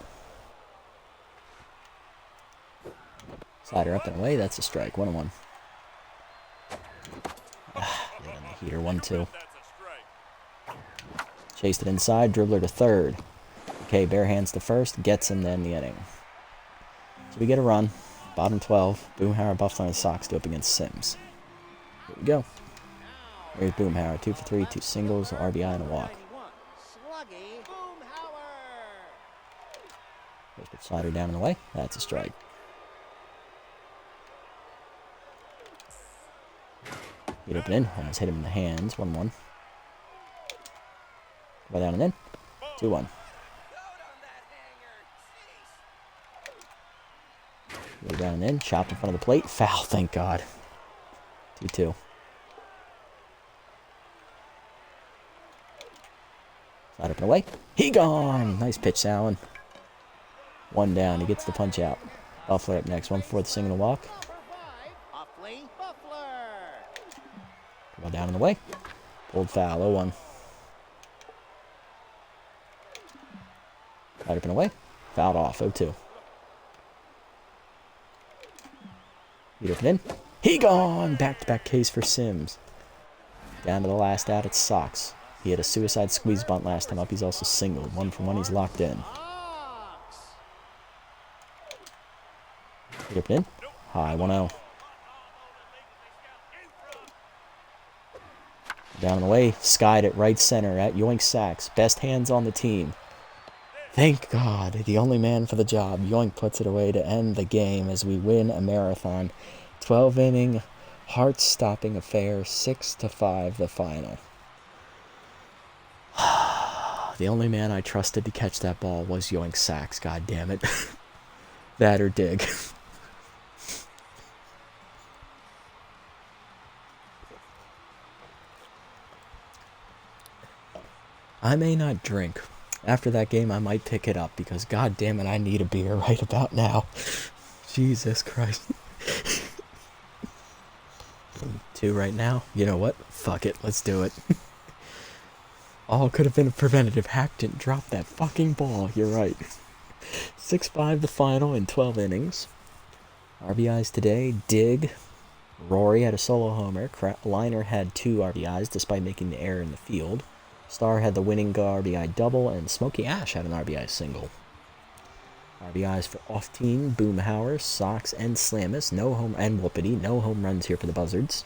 [SPEAKER 1] Slider up and away, that's a strike, 1-1. Right on the heater, 1-2. Chased it inside, dribbler to third. Okay, bare hands to first, gets him to end the inning. So we get a run. Bottom 12. Boomhauer, Buffalo, and Sox do up against Sims. Here we go. Here's Boomhauer. 2 for 3, 2 singles, RBI, and a walk.
[SPEAKER 2] 91. Sluggy Boomhauer.
[SPEAKER 1] First pitch slider down and away. That's a strike. He'd open in. Almost hit him in the hands. 1-1. Go down and in. 2-1. Go down and in. Chopped in front of the plate. Foul, thank God. 2-2. Slide up and away. He gone! Nice pitch, Allen. 1 down. He gets the punch out. Buffler up next. 1/4 single walk. Go down and away. Pulled foul. 0-1. Slide up and away. Fouled off. 0-2. He'd open in. He gone! Back-to-back case for Sims. Down to the last out, it's Sox. He had a suicide squeeze bunt last time up. He's also singled. 1 for 1, he's locked in. He'd open in. High, 1-0. Down and away. Skied at right center at Yoink Sacks. Best hands on the team. Thank God, the only man for the job. Yoink puts it away to end the game as we win a marathon. 12-inning, heart-stopping affair, 6-5 the final. The only man I trusted to catch that ball was Yoink Sacks, god damn it. That or Dig. I may not drink. After that game, I might pick it up because, god damn it, I need a beer right about now. Jesus Christ. 2 right now. You know what? Fuck it. Let's do it. All could have been a preventative. Hack didn't drop that fucking ball. You're right. 6-5 the final in 12 innings. RBIs today. Dig. Rory had a solo homer. Liner had 2 RBIs despite making the error in the field. Star had the winning RBI double, and Smokey Ash had an RBI single. RBIs for off-team, Boomhauer, Sox, and Slammus. And Whoopity. No home runs here for the Buzzards.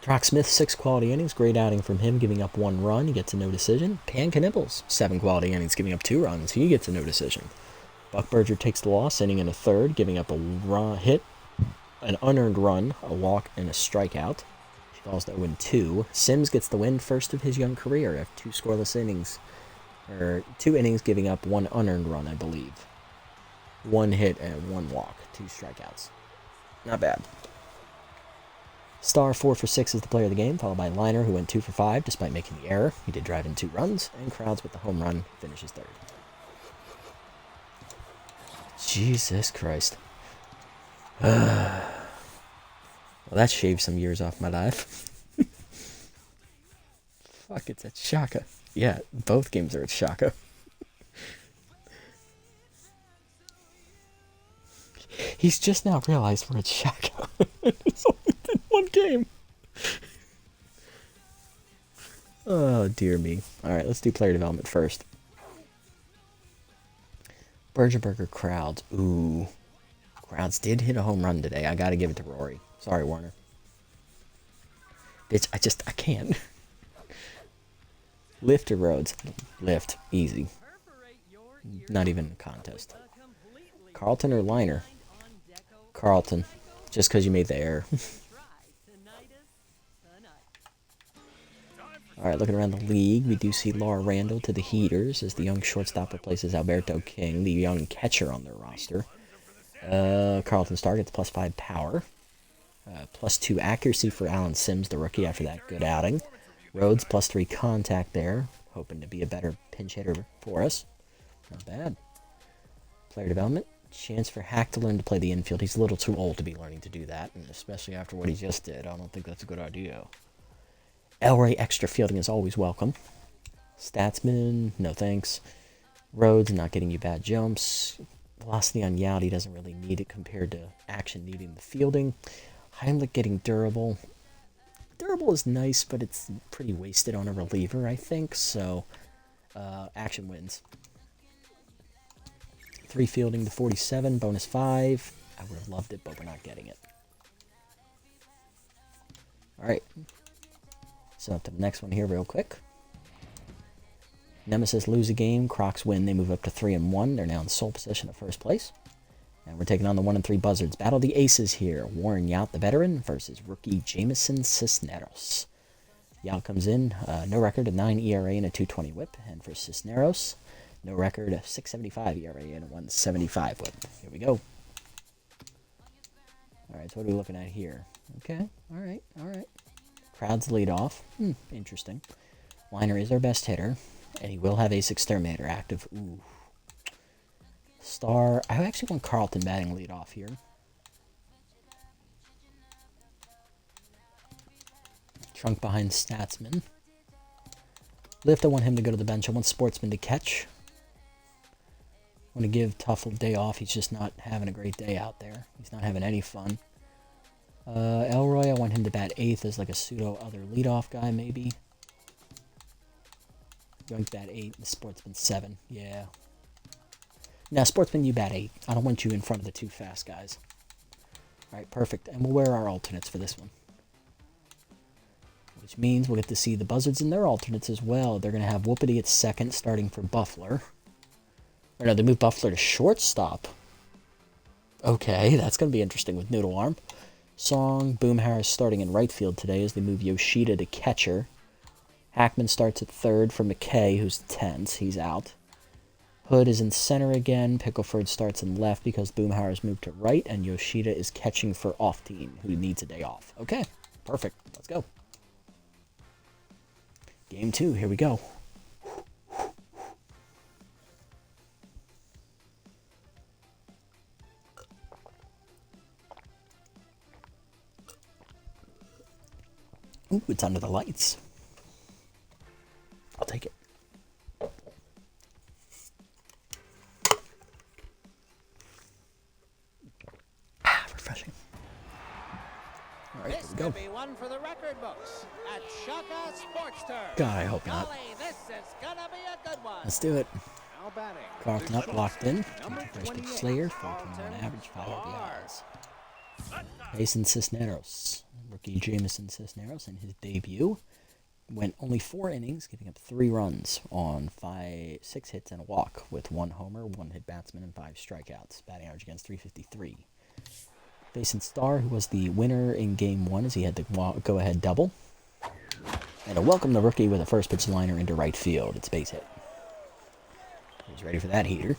[SPEAKER 1] Brock Smith, 6 quality innings. Great outing from him, giving up 1 run. He gets a no decision. Pan Knibbles, 7 quality innings, giving up 2 runs. He gets a no decision. Buck Berger takes the loss, inning in a third, giving up a hit, an unearned run, a walk, and a strikeout. She falls to 0-2. Sims gets the win, first of his young career, after 2 scoreless innings. 2 innings, giving up 1 unearned run, I believe. 1 hit and 1 walk, 2 strikeouts. Not bad. Star 4 for 6 is the player of the game, followed by Liner, who went 2 for 5 despite making the error. He did drive in 2 runs, and Crowds with the home run finishes third. Jesus Christ. Well, that shaved some years off my life. Fuck, it's at Shaka. Yeah, both games are at Shaka. He's just now realized we're at Shaka. It's only been 1 game. Oh, dear me. Alright, let's do player development first. Bergerberger Crowds. Ooh. Crowds did hit a home run today. I gotta give it to Rory. Sorry, Warner. Bitch, I can't. Lift or Rhodes? Lift. Easy. Not even a contest. Carlton or Liner? Carlton. Just because you made the error. Alright, looking around the league, we do see Laura Randall to the Heaters as the young shortstop replaces Alberto King, the young catcher on their roster. Carlton Star gets +5 power. +2 accuracy for Alan Sims, the rookie, after that good outing. Rhodes +3 contact there, hoping to be a better pinch hitter for us. Not bad. Player development. Chance for Hack to learn to play the infield. He's a little too old to be learning to do that, and especially after what he just did, I don't think that's a good idea. Elray extra fielding is always welcome. Statsman, no thanks. Rhodes not getting you bad jumps. Velocity on Yowdy doesn't really need it compared to action needing the fielding. Heimlich getting durable. Durable is nice, but it's pretty wasted on a reliever, I think, so action wins. 3 fielding to 47, bonus 5. I would have loved it, but we're not getting it. Alright. So up to the next one here real quick. Nemesis lose a game, Crocs win. They move up to 3-1. They're now in sole possession of first place. And we're taking on the 1-3 Buzzards. Battle the aces here. Warren Yount, the veteran, versus rookie Jamison Cisneros. Yount comes in, no record, a 9 ERA and a 220 whip. And for Cisneros, no record, a 6.75 ERA and a 1.75 whip. Here we go. All right, so what are we looking at here? Okay, all right. Crowd's lead off. Interesting. Liner is our best hitter, and he will have Ace Exterminator active. Ooh. Star. I actually want Carlton batting lead off here. Trunk behind Statsman. Lift, I want him to go to the bench. I want Sportsman to catch. I want to give Tough a day off. He's just not having a great day out there. He's not having any fun. Elroy, I want him to bat 8th as like a pseudo other leadoff guy, maybe. Going to bat 8. The Sportsman 7. Yeah. Now, Sportsman, you bat 8. I don't want you in front of the 2 fast guys. Alright, perfect. And we'll wear our alternates for this one. Which means we'll get to see the Buzzards in their alternates as well. They're going to have Whoopity at second, starting for Buffler. Or no, they move Buffler to shortstop. Okay, that's going to be interesting with Noodle Arm. Song, Boom Harris starting in right field today as they move Yoshida to catcher. Hackman starts at third for McKay, who's 10th. He's out. Hood is in center again. Pickleford starts in left because Boom Harris moved to right. And Yoshida is catching for off team, who needs a day off. Okay, perfect. Let's go. Game 2, here we go. Ooh, it's under the lights. I'll take it. Refreshing. All right,
[SPEAKER 2] This
[SPEAKER 1] here we
[SPEAKER 2] could
[SPEAKER 1] go.
[SPEAKER 2] be one for the record books at Shaka Sports Turf.
[SPEAKER 1] God, I hope not.
[SPEAKER 2] Golly, this is gonna be a good one.
[SPEAKER 1] Let's do it.
[SPEAKER 3] Now batting.
[SPEAKER 1] Carlton up, locked in.
[SPEAKER 3] Number
[SPEAKER 1] First pitch
[SPEAKER 3] 28,
[SPEAKER 1] Slayer,
[SPEAKER 3] Carlton
[SPEAKER 1] 4.1 average, 5
[SPEAKER 3] Starr.
[SPEAKER 1] RBIs. Mason Cisneros. Rookie Jamison Cisneros in his debut. Went only 4 innings, giving up 3 runs on 6 hits and a walk, with 1 homer, 1 hit batsman, and 5 strikeouts. Batting average against 353. Mason Starr, who was the winner in Game 1 as he had the go-ahead double. And a welcome the rookie with a first pitch liner into right field. It's base hit. He's ready for that heater.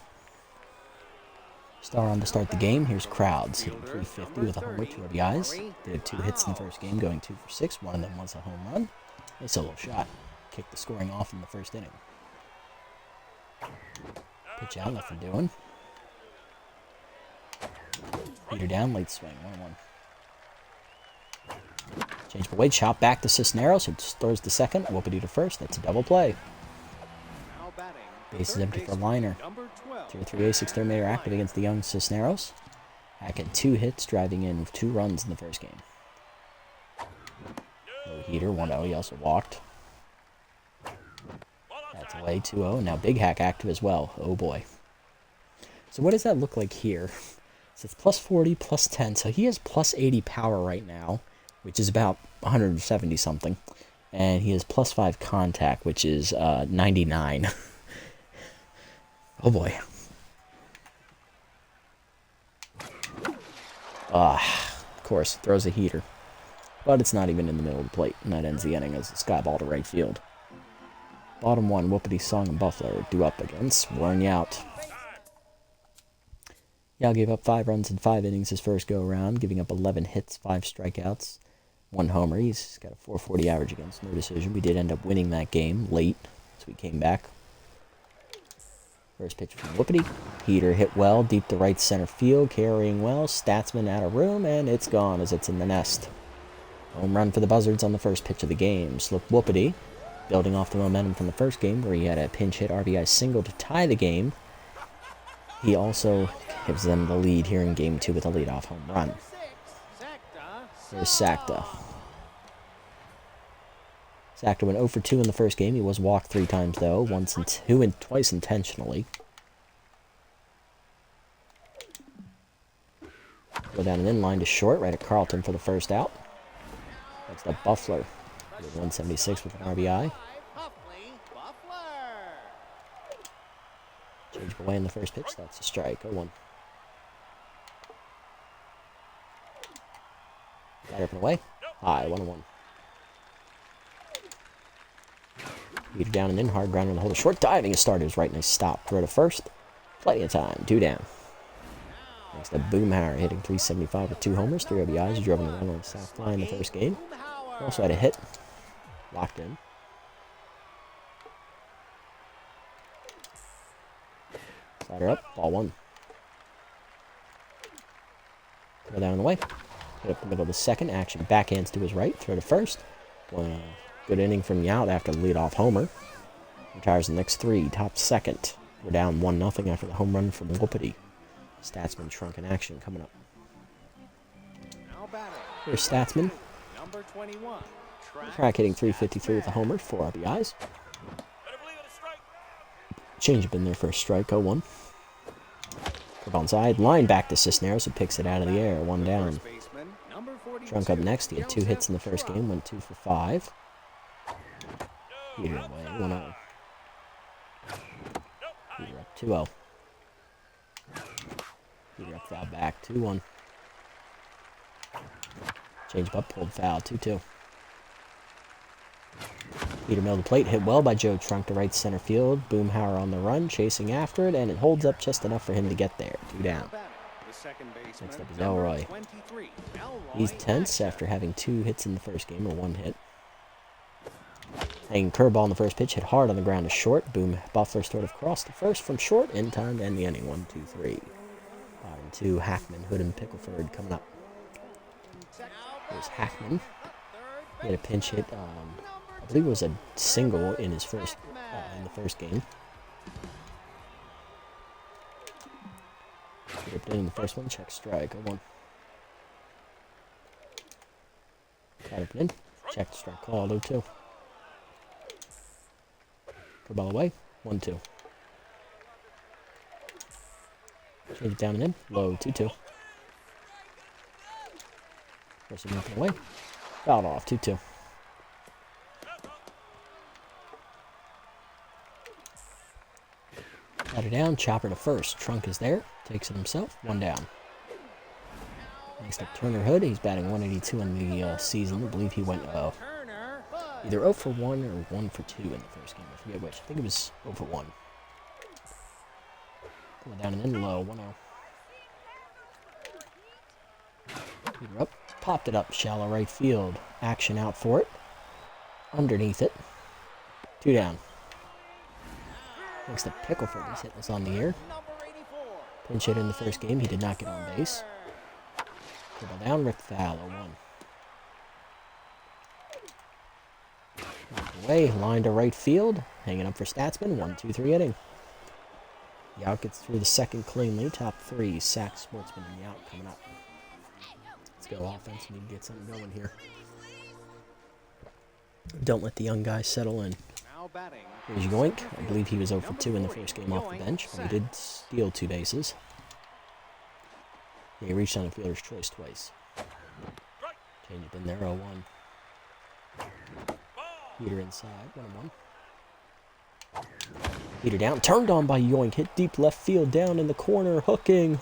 [SPEAKER 1] Starr on to start the game. Here's Crowds, hitting 350 with a homer, 2 RBIs. Did 2 hits in the first game, going 2 for 6. One of them was a home run. A solo shot. Kicked the scoring off in the first inning. Pitch out, nothing doing. Heater down, late swing, 1-1. Change the weight, chop back to Cisneros, who throws to second. Whoopity to first. That's a double play.
[SPEAKER 3] Now batting.
[SPEAKER 1] Base is
[SPEAKER 3] Third
[SPEAKER 1] empty for
[SPEAKER 3] baseman,
[SPEAKER 1] Liner.
[SPEAKER 3] Number 12,
[SPEAKER 1] Tier 3 Ace Exterminator active against the young Cisneros. Hack had 2 hits, driving in 2 runs in the first game. No heater, 1-0. He also walked. That's away, 2-0. Now Big Hack active as well. Oh boy. So what does that look like here? So it's plus 40, plus 10. So he has plus 80 power right now, which is about 170 something. And he has plus 5 contact, which is 99. Oh boy. Of course, throws a heater. But it's not even in the middle of the plate, and that ends the inning as the sky ball to right field. Bottom 1, Whoopity, Song, and Buffler are due up against Warren Yount. Yao gave up 5 runs in 5 innings his first go-around, giving up 11 hits, 5 strikeouts, 1 homer. He's got a 440 average against, no decision. We did end up winning that game late, so we came back. First pitch from Whoopity. Heater hit well, deep to right center field, carrying well. Statsman out of room, and it's gone as it's in the nest. Home run for the Buzzards on the first pitch of the game. Slip Whoopity, building off the momentum from the first game where he had a pinch hit RBI single to tie the game. He also gives them the lead here in Game 2 with a leadoff home run. There's Sakta. Sakta went 0 for 2 in the first game. He was walked 3 times though, twice intentionally. Go down an in-line to short, right at Carlton for the first out. Next up, Buffler, with 176 with an RBI. Change away in the first pitch. That's a strike. 0-1. Side up and away. High, 1-1. Heater down and in, hard ground on the hold. Short diving is started. Is right, nice stop. Throw to first. Plenty of time. 2 down. Thanks to Boomhauer hitting 375 with 2 homers, 3 RBIs. He drove in the run on the south line the first game. Also had a hit. Locked in. Slider up. Ball 1. Throw down and away. Hit up the middle of the second. Action backhands to his right. Throw to first. Good inning from the out after the leadoff homer. Retires the next 3. Top second. We're down 1-0 after the home run from Whoopity. Statsman trunk in action coming up. Here's Statsman.
[SPEAKER 3] Number 21.
[SPEAKER 1] Track hitting 353 with a homer, 4 RBIs. Change up in there for a strike, 0-1. Curve on side, line back to Cisneros, who picks it out of the air, 1 down. Trunk up next, he had 2 hits in the first game, went 2 for 5. Heater away, 1-0. Heater up, 2-0. Heater up, foul back, 2-1. Change up, pulled foul, 2-2. Heater middle of the plate, hit well by Joe Trunk to right center field. Boomhauer on the run, chasing after it, and it holds up just enough for him to get there. 2 down. Next up is Elroy. He's tense after having 2 hits in the first game, or 1 hit. Hanging curveball on the first pitch, hit hard on the ground to short. Boom, Buffler sort of crossed the first from short, in time to end the inning. 1, 2, 3. Bottom 2, Hackman, Hood, and Pickleford coming up. There's Hackman. He had a pinch hit. I believe it was a single in his first in the first game. Ripped in the first one. Check strike. 0-1. Got it in. Check strike. Called. 0-2. Put ball away. 1-2. Change it down and in. Low. 2-2. First one away. Fouled off. 2-2. Got it down. Chopper to first. Trunk is there. Takes it himself. 1 down. Next up, Turner Hood. He's batting 182 in the season. I believe he went either 0 for 1 or 1 for 2 in the first game. I forget which. I think it was 0 for 1. Pull it down and in low. 1-0. Heater up. Popped it up. Shallow right field. Action out for it. Underneath it. 2 down. Next to Pickleford, he's hitting us on the air. Pinch hit in the first game, he did not get on base. Dribble down, Rick foul, 0-1. Away, line to right field, hanging up for Statsman, 1-2-3 inning. The out gets through the second cleanly, top 3, sack Sportsman in the out coming up. Let's go offense, we need to get something going here. Don't let the young guys settle in. Here's Yoink. I believe he was 0 for 2 in the first game off the bench, but he did steal 2 bases. Yeah, he reached on a fielder's choice twice. Change it in there, 0-1. Heater inside, 1-1. Heater down, turned on by Yoink, hit deep left field, down in the corner, hooking.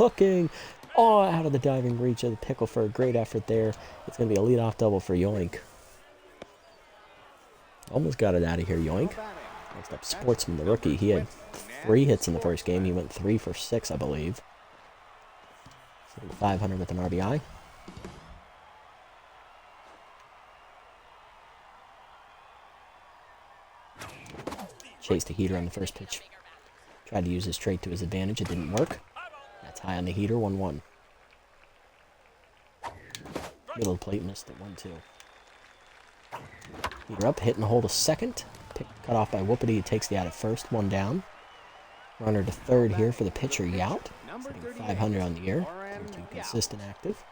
[SPEAKER 1] Oh, out of the diving reach of the Pickleford. Great effort there. It's going to be a leadoff double for Yoink. Almost got it out of here, Yoink. Next up, Sportsman, the rookie. He had 3 hits in the first game. He went 3 for 6, I believe. 500 with an RBI. Chased the Heater on the first pitch. Tried to use his trait to his advantage. It didn't work. That's high on the Heater, 1-1. Middle plate missed at 1-2. Heater up, hitting the hole to second. Cut off by Whoopity. He takes the out at first, 1 down. Runner to third here for the pitcher, Yout. Sitting 500 on the year. 2 consistent active.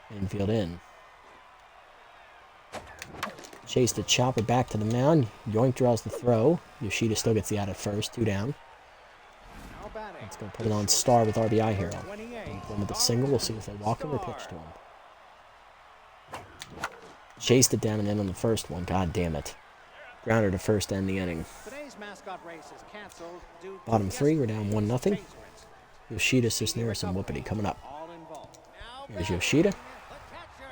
[SPEAKER 1] Infield in. Chase the chopper back to the mound. Yoink draws the throw. Yoshida still gets the out at first, 2 down. Let's go put it on Star with RBI here. One with a single. We'll see if they walk him or pitch to him. Chased it down and in on the first one. God damn it. Grounder to first to end the inning. Bottom 3, we're down 1-0. Yoshida, Cisneros, and Whoopity coming up. There's Yoshida.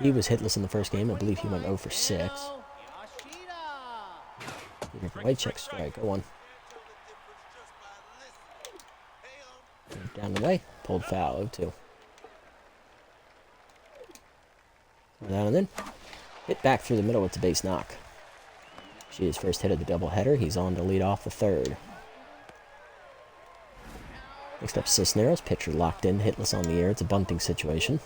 [SPEAKER 1] He was hitless in the first game. I believe he went 0 for 6. White check strike. 0-1. Down the way. Pulled foul. 0-2. Down and in. Hit back through the middle with the base knock. She is first hit of the doubleheader. He's on to lead off the third. Next up, Cisneros. Pitcher locked in, hitless on the air. It's a bunting situation.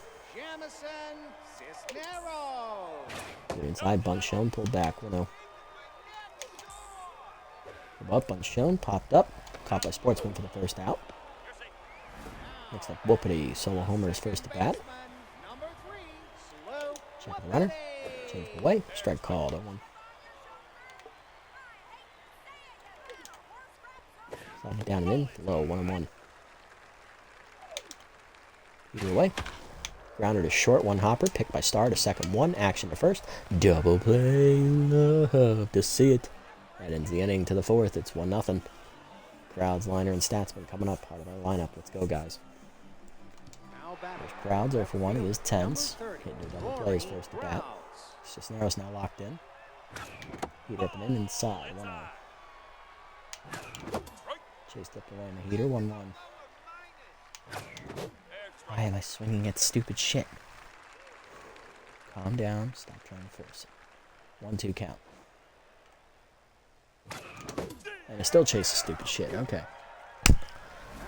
[SPEAKER 1] Inside, bunt shown, pulled back. 1-0. Up, bunt shown, popped up. Caught by Sportsman for the first out. Next up, Whoopity. Solo homer is first to bat. Check the runner. Change away. Strike called. 0-1. Sliding it down and in. Low. 1-1. Either way. Grounder to short. 1 hopper. Picked by Star to second 1. Action to first. Double play. Love to see it. That ends the inning to the 4th. It's 1-0. Crowds, Liner, and Statsman coming up. Part of our lineup. Let's go, guys. There's Crowds 0 for 1. He is tense. Hitting your double plays first to bat. Cisneros now locked in. Heat up and in inside. 1-0. Chased up away in the heater. 1-1. Why am I swinging at stupid shit? Calm down. Stop trying to force it. 1-2 count. And I still chase the stupid shit. Okay.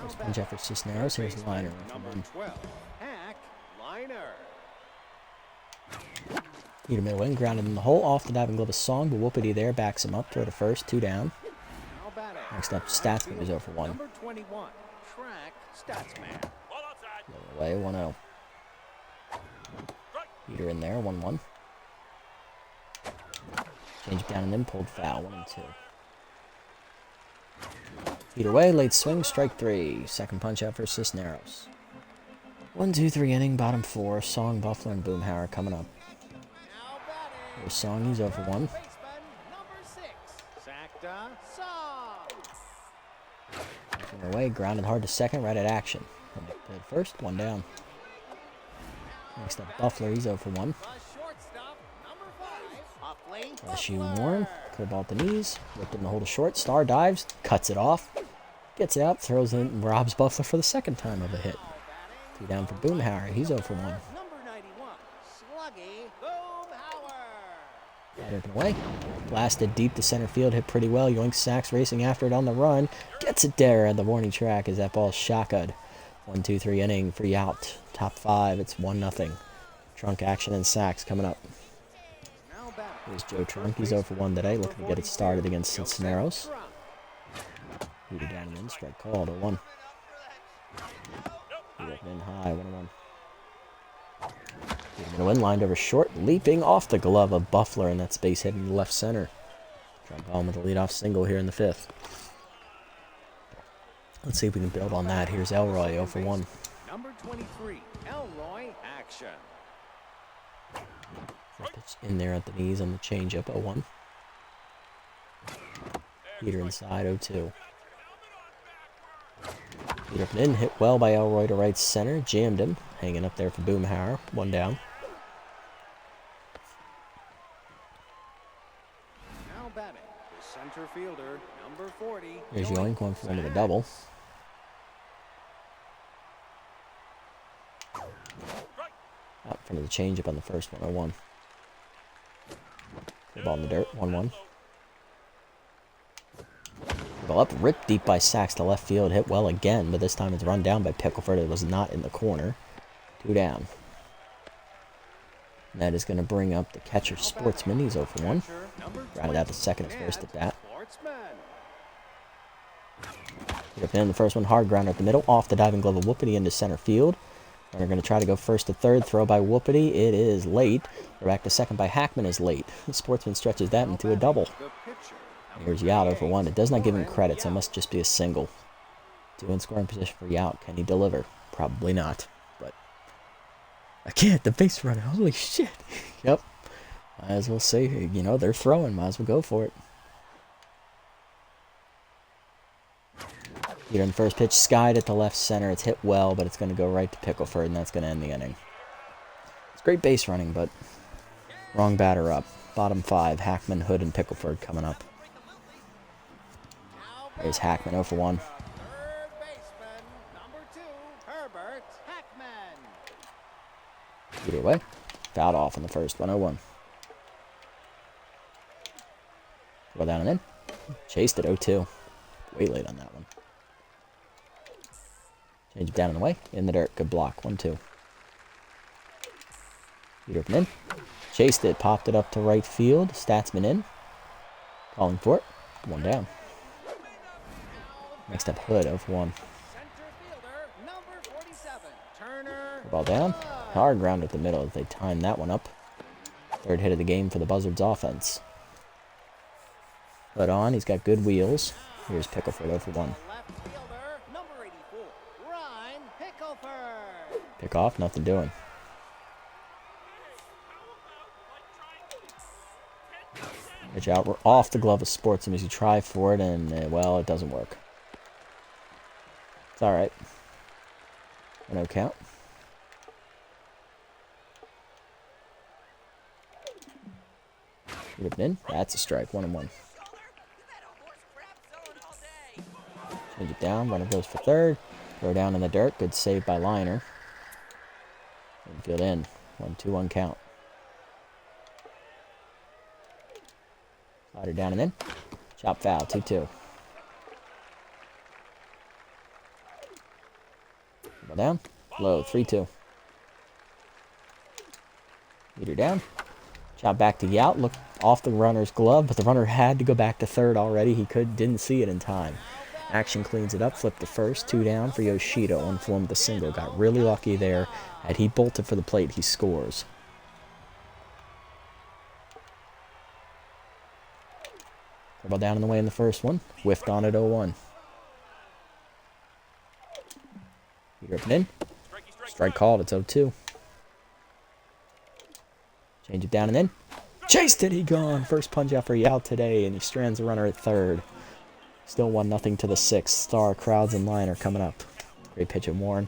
[SPEAKER 1] First punch after Cisneros. Here's the Liner.
[SPEAKER 3] Number 12, Hack Liner.
[SPEAKER 1] Heater middle in. Grounded in the hole. Off the diving glove of Song. But Whoopity there backs him up. Throw to first. 2 down. Next up, Statsman is 0 for 1.
[SPEAKER 3] Number 21, Track Statsman.
[SPEAKER 1] Away, 1-0. Heater in there, 1-1. Change down and then pulled foul, 1-2. Heater away, late swing, strike 3. Second punch out for Cisneros. 1-2-3 inning, bottom 4. Song, Buffalo, and Boomhauer coming up. There's Song, he's 0 for 1. Away, grounded hard to second, right at action. Played first, 1 down. Next up, Buffler, he's 0 for 1. LSU Warren, curveball at the knees, whipped in the hole to short. Star dives, cuts it off, gets out, throws in, robs Buffler for the second time of a hit. 2 down for Boomhauer, he's 0 for 1. Batted away. Blasted deep to center field, hit pretty well. Yoink Sacks racing after it on the run. Gets it there at the warning track as that ball Shaka'd. 1-2-3 inning, free out. Top 5, it's 1-0. Trunk action and Sacks coming up. Here's Joe Trunk, he's 0 for 1 today, looking to get it started against Cisneros. Heater down and in, strike called, 0-1. Heater up and in high, 1-1. Going to win, lined over short, leaping off the glove of Buffler, and that's base hit in left center. Trump home with a leadoff single here in the 5th. Let's see if we can build on that. Here's Elroy, 0 for 1.
[SPEAKER 3] Number 23, Elroy, action.
[SPEAKER 1] First pitch in there at the knees on the changeup, 0-1. Heater inside, 0-2. Heater up and in, hit well by Elroy to right center, jammed him, hanging up there for Boomhauer, 1 down.
[SPEAKER 3] Now batting, the center fielder, number 40.
[SPEAKER 1] Here's Yoink, going for into the double. Out in front of the changeup on the first one, 0-1. Ball in the dirt, 1-1. Ball up, ripped deep by Sacks to left field, hit well again, but this time it's run down by Pickleford. It was not in the corner. 2 down. And that is going to bring up the catcher, Sportsman. He's 0 for 1. Grounded out the second at first at bat. Hit up in the first one, hard grounder at the middle, off the diving glove of Whoopity into center field. Runner going to try to go first to third, throw by Whoopity. It is late. Throw back to second by Hackman is late. The Sportsman stretches that into a double. Here's Yount 0 for 1. It does not give him credit, so it must just be a single. 2 in scoring position for Yount. Can he deliver? Probably not. But I can't. The base runner. Holy shit. Yep. Might as well say, you know, they're throwing. Might as well go for it. Here in the first pitch, skied at the left center. It's hit well, but it's going to go right to Pickleford, and that's going to end the inning. It's great. Great base running, but wrong batter up. Bottom 5, Hackman, Hood, and Pickleford coming up. There's Hackman, 0 for 1.
[SPEAKER 2] Third baseman, number 2, Herbert Hackman.
[SPEAKER 1] Either way, fouled off in the first, 1-0-1. Go down and in. Chased it, 0-2. Way late on that one. Change it down in the way, in the dirt, good block, 1-2. Peter up and in. Chased it, popped it up to right field. Statsman in. Calling for it. 1 down. Next up, Hood, 0 for 1.
[SPEAKER 2] Center fielder, number 47, Turner.
[SPEAKER 1] Ball down. Hard ground at the middle as they timed that one up. Third hit of the game for the Buzzards offense. Hood on, he's got good wheels. Here's Pickleford, 0 for 1.
[SPEAKER 2] Left fielder, number 84, Ryan Pickleford.
[SPEAKER 1] Pick off, nothing doing. Pitch out, we're off the glove of Sportsman as you try for it, and, well, it doesn't work. It's alright. No count. Get it in. That's a strike, 1-1. Change it down, runner goes for third. Throw down in the dirt, good save by Liner. Infield in, 1-2-1 count. Slider down and in. Chop foul, 2-2. Ball down, low, 3-2. Meter down. Chop back to Yout, look off the runner's glove, but the runner had to go back to third already. He didn't see it in time. Action cleans it up, flipped to first, 2 down for Yoshida, 1 for 1 with a single. Got really lucky there. Had he bolted for the plate, he scores. Ball down in the way in the first one. Whiffed on it, 0-1. Peter up and in. Strike called, it's 0-2. Change it down and in. Chased it, he gone. First punch out for Yout today, and he strands the runner at third. Still 1-0 to the 6th. Star, Crowds, and Line are coming up. Great pitch at Warren.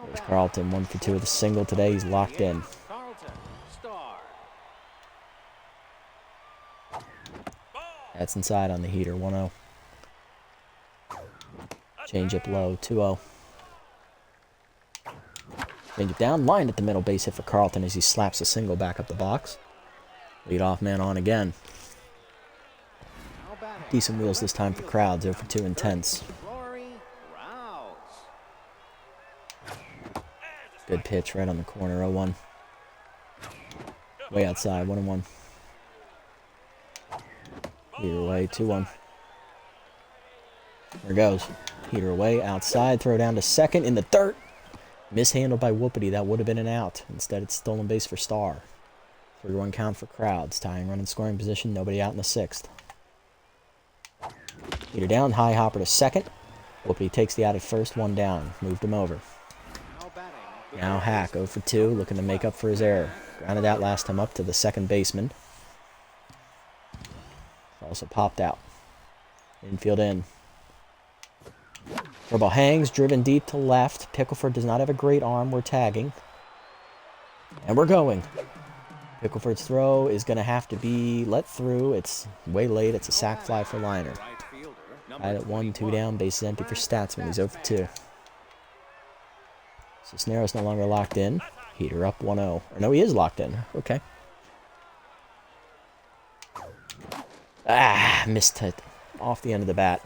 [SPEAKER 1] There's Carlton, 1 for 2 with a single today. He's locked in.
[SPEAKER 3] Carlton, Star.
[SPEAKER 1] That's inside on the heater, 1-0. Change up low, 2-0. Change it down, line at the middle, base hit for Carlton as he slaps a single back up the box. Lead off man on again. Decent wheels this time for Crowds, 0 for 2 intense. Good pitch right on the corner, 0-1. Way outside, 1-1. Heater away, 2-1. There goes. Heater away, outside, throw down to second in the dirt. Mishandled by Whoopity, that would have been an out. Instead, it's stolen base for Star. 3-1 count for Crowds, tying run in scoring position, nobody out in the 6th. Heater down, high hopper to second. Whoopity takes the out at first, 1 down. Moved him over. Now Hack, 0 for 2, looking to make up for his error. Grounded out last time up to the second baseman. Also popped out. Infield in. Ball hangs, driven deep to left. Pickleford does not have a great arm. We're tagging. And we're going. Pickleford's throw is going to have to be let through. It's way late. It's a sac fly for Liner. Tied at 1, 2 down. Base is empty for Statsman. He's 0 for 2. Cisneros no longer locked in. Heater up 1-0. Or no, he is locked in. Okay. Missed it off the end of the bat.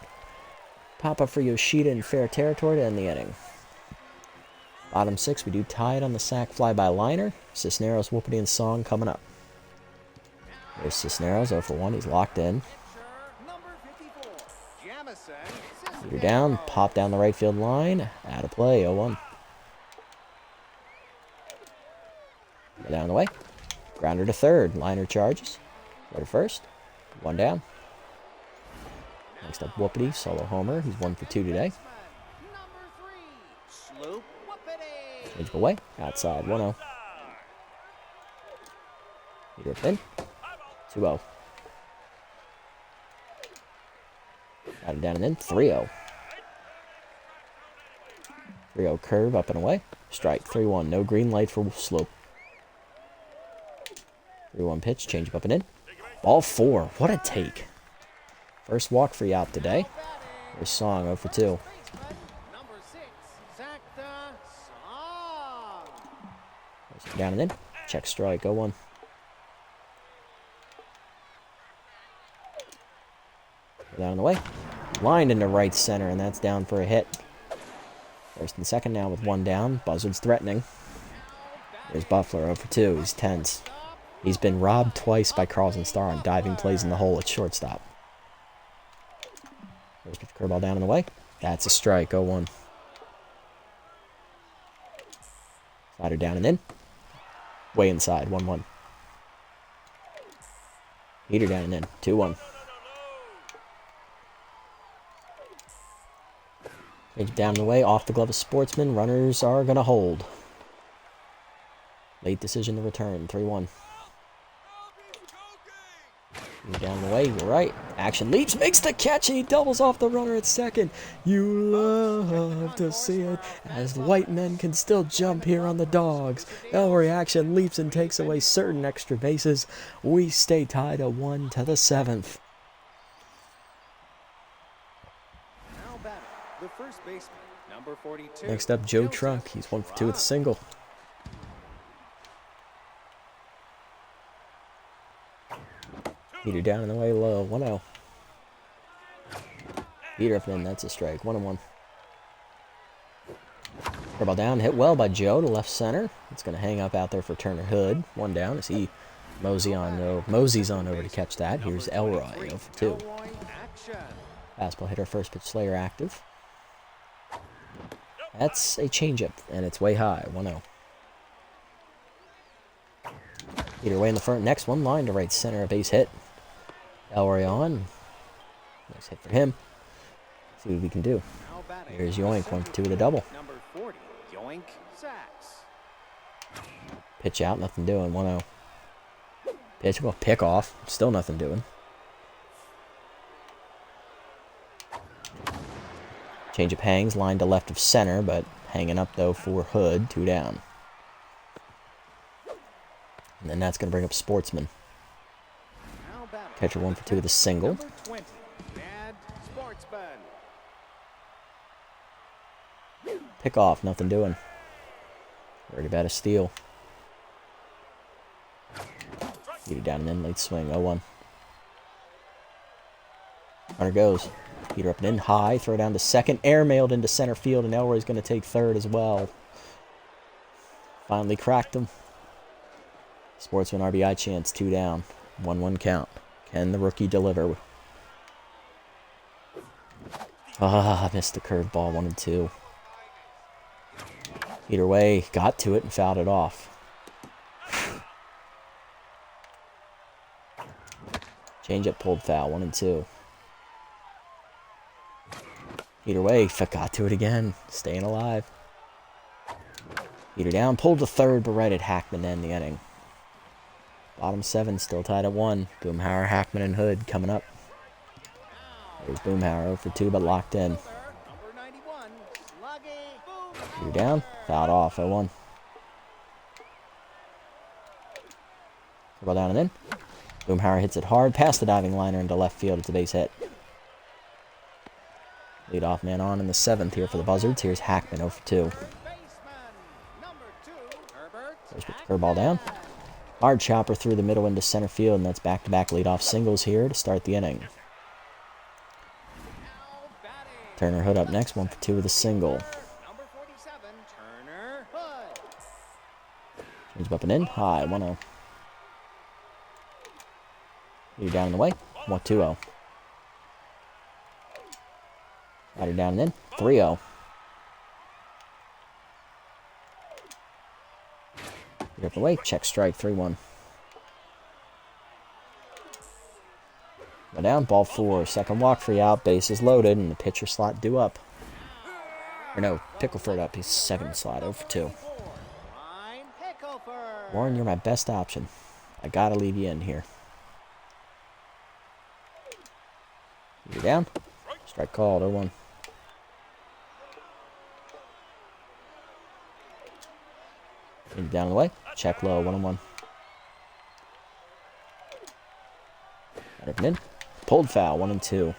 [SPEAKER 1] Pop up for Yoshida in fair territory to end the inning. Bottom 6, we do tie it on the sac fly by Liner. Cisneros, Whoopity, and Song coming up. There's Cisneros, 0 for 1. He's locked in. Heater down, pop down the right field line. Out of play, 0-1. Down the way. Grounder to third. Liner charges. Go to first. 1 down. Next up, Whoopity, solo homer. He's 1 for 2 today. Change away. Outside, 1-0. Heater up in. 2-0. Got him down and in. 3-0. 3-0 curve up and away. Strike. 3-1. No green light for slope. 3-1 pitch. Change up and in. Ball 4. What a take. First walk free out today. There's Song 0 for 2.
[SPEAKER 2] Number 6, Shaka.
[SPEAKER 1] Down and in. Check strike. 0-1. Down the way. Lined into right center, and that's down for a hit. First and second now with 1 down. Buzzards threatening. There's Buffler 0 for 2. He's tense. He's been robbed twice by Carlson Star on diving plays in the hole at shortstop. First pitch curveball down and away. That's a strike. 0-1. Slider down and in. Way inside. 1-1. Heater down and in. 2-1. Change down the way, off the glove of Sportsman. Runners are going to hold. Late decision to return, 3-1. Down the way, you're right. Action leaps, makes the catch, and he doubles off the runner at second. You love to see it, as the white men can still jump here on the Dogs. Elroy Action leaps and takes away certain extra bases. We stay tied at 1 to the 7th.
[SPEAKER 3] The first baseman, number 42.
[SPEAKER 1] Next up, Joe Trunk. He's 1 for 2 with a single. Heater down in the way low. 1-0. Heater up and in. That's a strike. 1-1. Curveball down. Hit well by Joe to left center. It's going to hang up out there for Turner Hood. 1 down as he moseys on over to catch that. Here's Elroy 0 for 2. Fastball hitter, first pitch Slayer active. That's a changeup, and it's way high. 1-0. Either way in the front. Next one, line to right center, a base hit. Elroy on. Nice hit for him. See what we can do. Here's Yoink, 1 for 2 with a double.
[SPEAKER 3] Number 40, Yoink Sacks.
[SPEAKER 1] Pitch out, nothing doing. 1-0. Pitch, well, pick off. Still nothing doing. Changeup hangs, line to left of center, but hanging up though for Hood, 2 down. And then that's going to bring up Sportsman. Catcher 1 for 2 with a single.
[SPEAKER 3] Number 20, Bad Sportsman.
[SPEAKER 1] Pick off, nothing doing. Worried about a steal. Beat it down and in, late swing, 0-1. Runner goes. Heater up and in, high, throw down to second, airmailed into center field, and Elroy's going to take third as well. Finally cracked him. Sportsman RBI chance, 2 down, 1-1 count. Can the rookie deliver? Missed the curveball, 1-2. Either way, got to it and fouled it off. Changeup pulled foul, 1-2. Either way, got to it again. Staying alive. Heater down, pulled to third, but right at Hackman to end the inning. Bottom 7, still tied at 1. Boomhauer, Hackman, and Hood coming up. There's Boomhauer 0 for 2, but locked in. Heater down, fouled off, 0-1. Ball down and in. Boomhauer hits it hard, past the diving liner into left field. It's a base hit. Leadoff man on in the 7th here for the Buzzards. Here's Hackman 0 for 2. There's the curveball down. Hard chopper through the middle into center field, and that's back-to-back leadoff singles here to start the inning. Turner Hood up next, 1 for 2 with a single. Change up and in, high, 1-0. You're down in the way, 1-2-0. Rider down and in, 3-0. Get up the way, check strike, 3-1. Go down, ball 4, second walk free out, bases loaded, and the pitcher slot due up. Or no, Pickleford up, he's second slot, 0 for 2. Warren, you're my best option. I gotta leave you in here. You're down, strike called, 0-1. Change it down the way. Check low. 1-on-1. Got it in. Pulled foul. 1-2.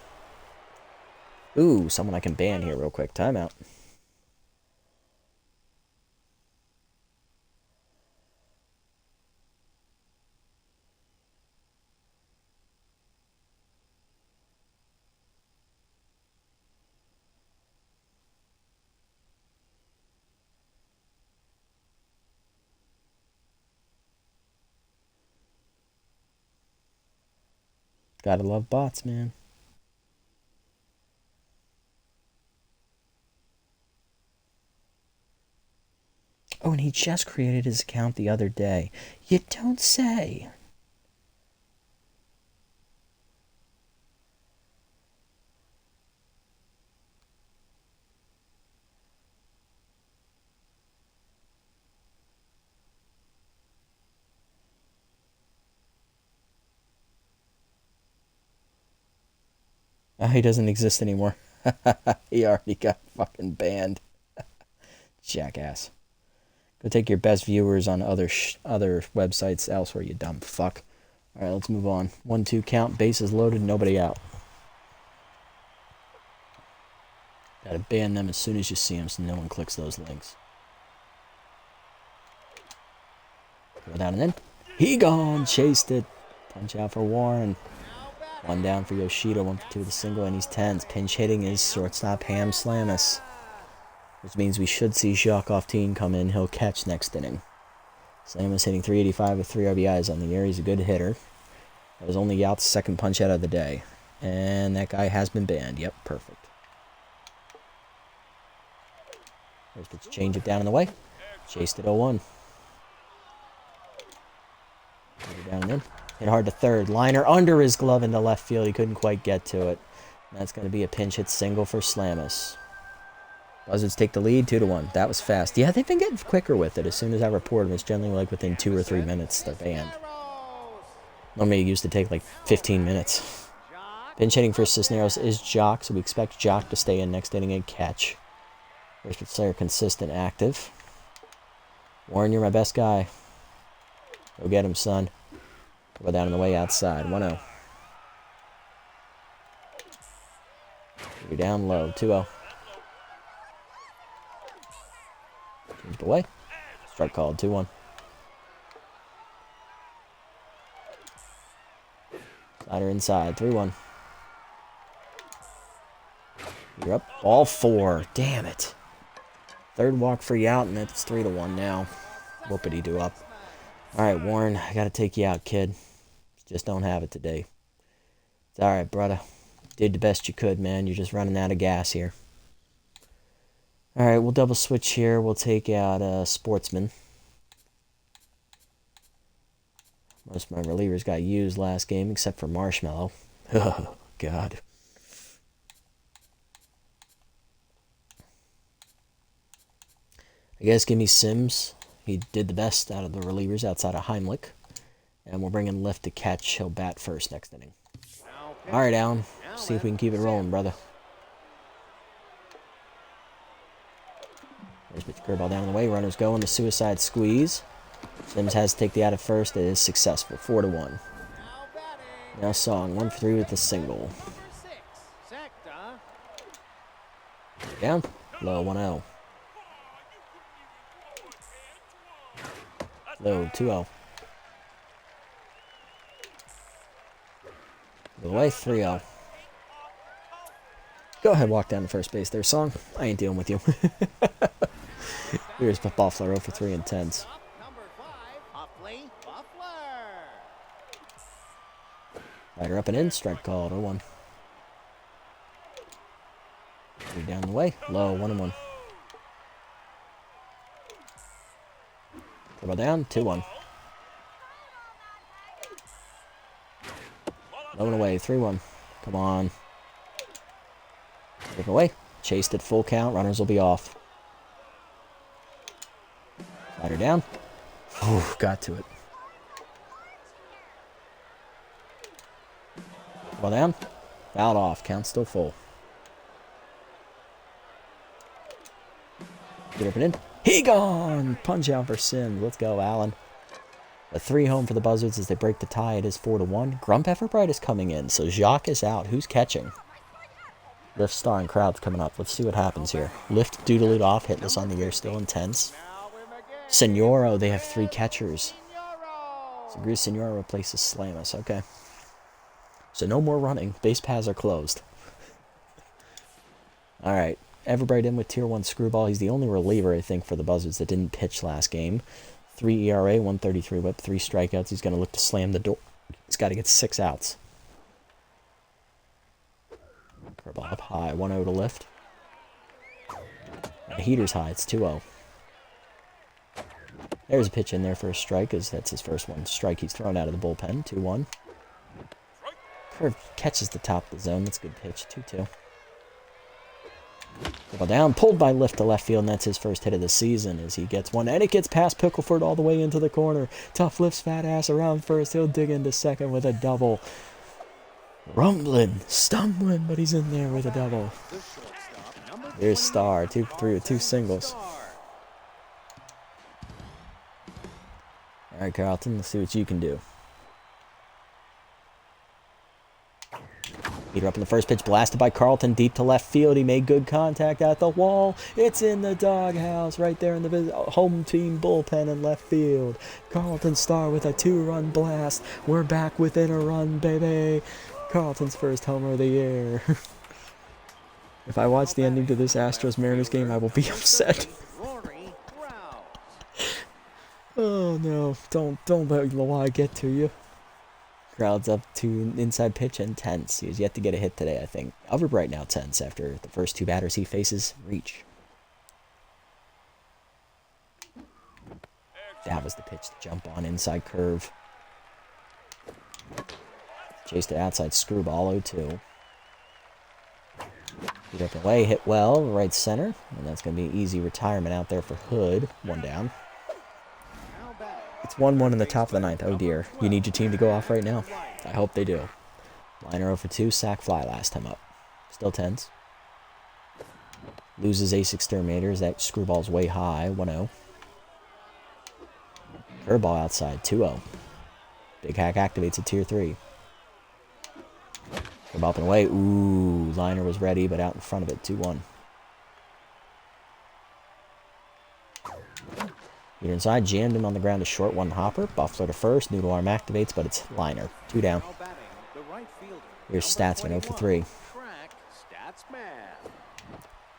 [SPEAKER 1] Ooh, someone I can ban here real quick. Timeout. Gotta love bots, man. Oh, and he just created his account the other day. You don't say. Oh, he doesn't exist anymore. He already got fucking banned. Jackass. Go take your best viewers on other websites elsewhere, you dumb fuck. Alright, let's move on. 1-2 count, bases loaded, nobody out. Gotta ban them as soon as you see them so no one clicks those links. Go down and in. He gone! Chased it. Punch out for Warren. 1 down for Yoshida, 1 for 2 with a single, and he's 10s. Pinch hitting is shortstop Ham Slamus. Which means we should see Shaka off team come in. He'll catch next inning. Slamus hitting 385 with 3 RBIs on the year. He's a good hitter. That was only out the second punch out of the day. And that guy has been banned. Yep, perfect. First pitch, change it down in the way. Chased it 0-1. Down and in. Hit hard to third. Liner under his glove into left field. He couldn't quite get to it. And that's going to be a pinch hit single for Slamus. Buzzards take the lead 2-1. That was fast. Yeah, they've been getting quicker with it. As soon as I report them, it's generally like within 2 or 3 minutes they're banned. Normally it used to take like 15 minutes. Pinch hitting for Cisneros is Jock, so we expect Jock to stay in next inning and catch. First pitch Slayer consistent, active. Warren, you're my best guy. Go get him, son. Go down on the way outside. 1-0. You're down low. 2-0. Change it away. Strike called. 2-1. Slider inside. 3-1. You're up. All 4. Damn it. Third walk free out, and it's 3-1 now. Whoopity-doo up. Alright, Warren, I gotta take you out, kid. Just don't have it today. It's alright, brother. Did the best you could, man. You're just running out of gas here. Alright, we'll double switch here. We'll take out Sportsman. Most of my relievers got used last game, except for Marshmallow. Oh, God. I guess give me Sims. He did the best out of the relievers outside of Heimlich. And we're bringing Lift to catch. He'll bat first next inning. Alright, Alan. See if we can keep it rolling, brother. First pitch curveball down the way. Runners go in the suicide squeeze. Sims has to take the out at first. It is successful. 4-1. Now Song. 1 for 3 with the single. Down. Low. 1-0. Low. 2-0. Away. 3-0. Go ahead, walk down to first base there, Song. I ain't dealing with you. Here's Buffler 0 for 3 and 10s. Rider up and in, strike called 0-1. Down the way, low 1-1. Double down, 2-1. Low and away, 3-1. Come on. Take away. Chased at full count. Runners will be off. Slider down. Ooh, got to it. Well down. Fouled off. Count still full. Get up and in. He gone! Punch out for Sims. Let's go, Allen. A 3 home for the Buzzards as they break the tie. It is 4-1. Grump Everbright is coming in, so Jacques is out. Who's catching? Lift, Star, and Crowd's coming up. Let's see what happens here. Lift, doodle it off. Hitless on the air, still intense. Senoro, they have 3 catchers. So Gris Senoro replaces Slamus. Okay. So no more running. Base paths are closed. Alright. Everbright in with Tier 1 Screwball. He's the only reliever, I think, for the Buzzards that didn't pitch last game. 3 ERA, 133 whip, 3 strikeouts. He's going to look to slam the door. He's got to get 6 outs. Curveball up high, 1-0 to lift. And the heater's high, it's 2-0. There's a pitch in there for a strike, as that's his first one. Strike he's thrown out of the bullpen, 2-1. Curve catches the top of the zone, that's a good pitch, 2-2. Curveball down, pulled by Lift to left field, and that's his first hit of the season as he gets one. And it gets past Pickleford all the way into the corner. Tough lifts fat ass around first. He'll dig into second with a double. Rumbling, stumbling, but he's in there with a double. Here's Star, 2 for 3 with 2 singles. Alright, Carlton, let's see what you can do. Heater up in the first pitch, blasted by Carlton deep to left field. He made good contact at the wall. It's in the doghouse right there in the home team bullpen in left field. Carlton Star with a 2-run blast. We're back within a run, baby. Carlton's first homer of the year. If I watch the ending to this Astros-Mariners game, I will be upset. Oh no, don't let Lawai get to you. Crowd's up to inside pitch and tense. He has yet to get a hit today, I think. Overbright now tense after the first 2 batters he faces reach. That was the pitch to jump on, inside curve. Chased it outside, Screwball, 0-2. Get up and away, hit well, right center. And that's going to be an easy retirement out there for Hood. 1 down. It's 1-1 in the top of the 9th. Oh dear. You need your team to go off right now. I hope they do. Liner 0 for 2, sack fly last time up. Still tense. Loses ace exterminators. That Screwball's way high. 1-0. Curveball outside. 2-0. Big Hack activates at Tier 3. Curveball up and away. Ooh, Liner was ready, but out in front of it. 2-1. Heater inside, jammed him on the ground to short, 1 hopper. Buffalo to first, noodle arm activates, but it's Liner. 2 down. Here's Statsman, 0 for 3.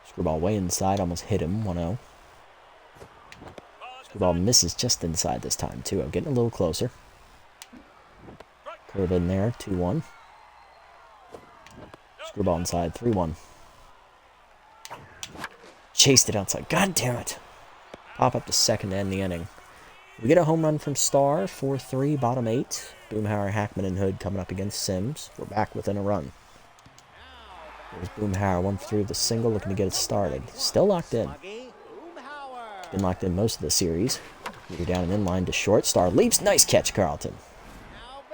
[SPEAKER 1] Screwball way inside, almost hit him, 1-0. Screwball misses just inside this time, 2-0. Getting a little closer. Curve in there, 2-1. Screwball inside, 3-1. Chased it outside, god damn it! Pop up to second to end the inning. We get a home run from Star, 4-3, bottom 8. Boomhauer, Hackman, and Hood coming up against Sims. We're back within a run. There's Boomhauer, 1 for 3 with a single, looking to get it started. Still locked in. Been locked in most of the series. Heater down and in line to short. Star leaps, nice catch, Carlton.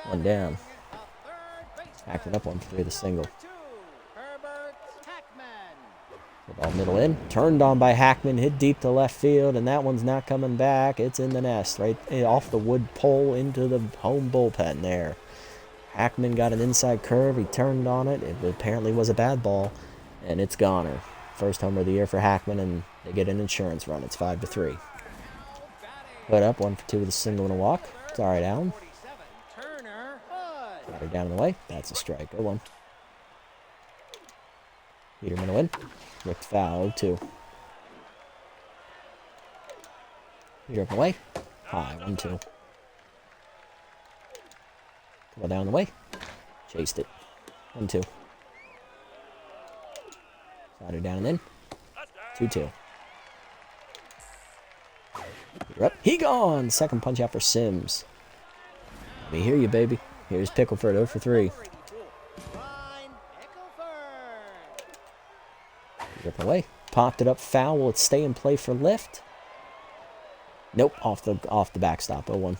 [SPEAKER 1] 1 down. Hackman up, 1 for 3 with a single. Ball middle in, turned on by Hackman, hit deep to left field, and that one's not coming back. It's in the nest, right off the wood pole into the home bullpen there. Hackman got an inside curve, he turned on it, it apparently was a bad ball, and it's goner. First homer of the year for Hackman, and they get an insurance run. It's 5-3. Put up, 1 for 2 with a single and a walk. It's alright, Allen. Got her down in the way, that's a strike, 0-1. Peterman to win. Ripped foul, 2. Peter up and away. High, 1-2. Come on down the way. Chased it. 1-2. Slider down and in. 2-2. Peter up. He gone! Second punch out for Sims. Let me hear you, baby. Here's Pickleford, 0 for 3. Rip away. Popped it up foul. Will it stay in play for lift? Nope. Off the backstop. 0-1.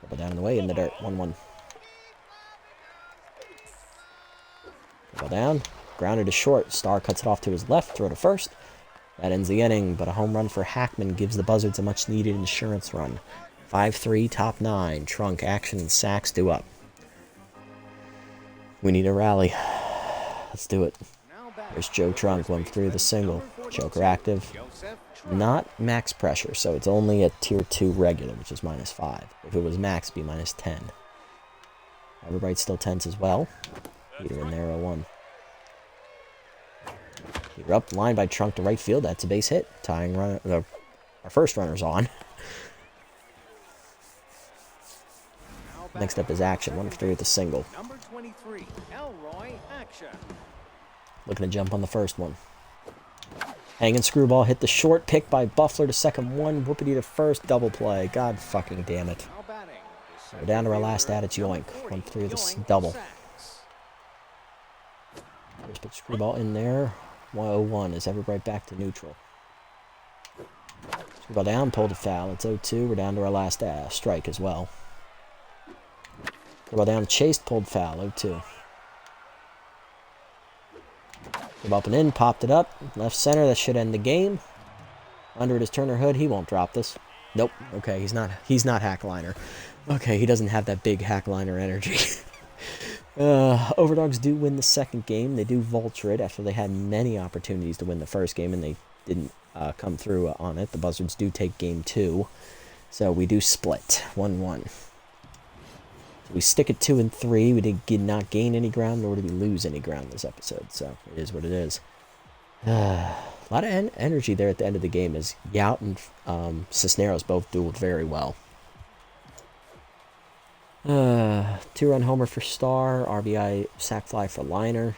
[SPEAKER 1] Double down in the way in the dirt. 1-1. Double down. Grounded to short. Star cuts it off to his left. Throw to first. That ends the inning, but a home run for Hackman gives the Buzzards a much-needed insurance run. 5-3, top 9. Trunk, Action, and Sacks due up. We need a rally. Let's do it. There's Joe Trunk, 1-3 with a single. Joker active. Not max pressure, so it's only a tier 2 regular, which is -5. If it was max, it'd be -10. Everybody's still tense as well. Heater in there, 0-1. Heater up, line by Trunk to right field. That's a base hit. Tying run. Our first runner's on. Next up is Action, 1-3 with a single.
[SPEAKER 3] Number 23, Elroy Action.
[SPEAKER 1] Looking to jump on the first one. Hanging screwball, hit the short pick by Buffler to second one. Whoopity to first, double play. God fucking damn it.
[SPEAKER 3] Now batting, the
[SPEAKER 1] We're down to our last at it's Yoink. 1-3 with a double. First pitch screwball in there. 1-0-1 as Everbright back to neutral. Screwball down, pulled a foul. It's 0-2. We're down to our last strike as well. Screwball down, chased, pulled foul. 0-2. Up and in, popped it up, left center. That should end the game. Under it is Turner Hood. He won't drop this. Nope. Okay, he's not Hackliner. Okay, he doesn't have that big Hackliner energy. Overdogs do win the second game. They do vulture it after they had many opportunities to win the first game, and they didn't come through on it. The Buzzards do take game 2, so we do split 1-1. We stick at 2 and 3. We did not gain any ground, nor did we lose any ground this episode. So it is what it is. A lot of energy there at the end of the game as Yout and Cisneros both dueled very well. 2-run homer for Star. RBI sac fly for Liner.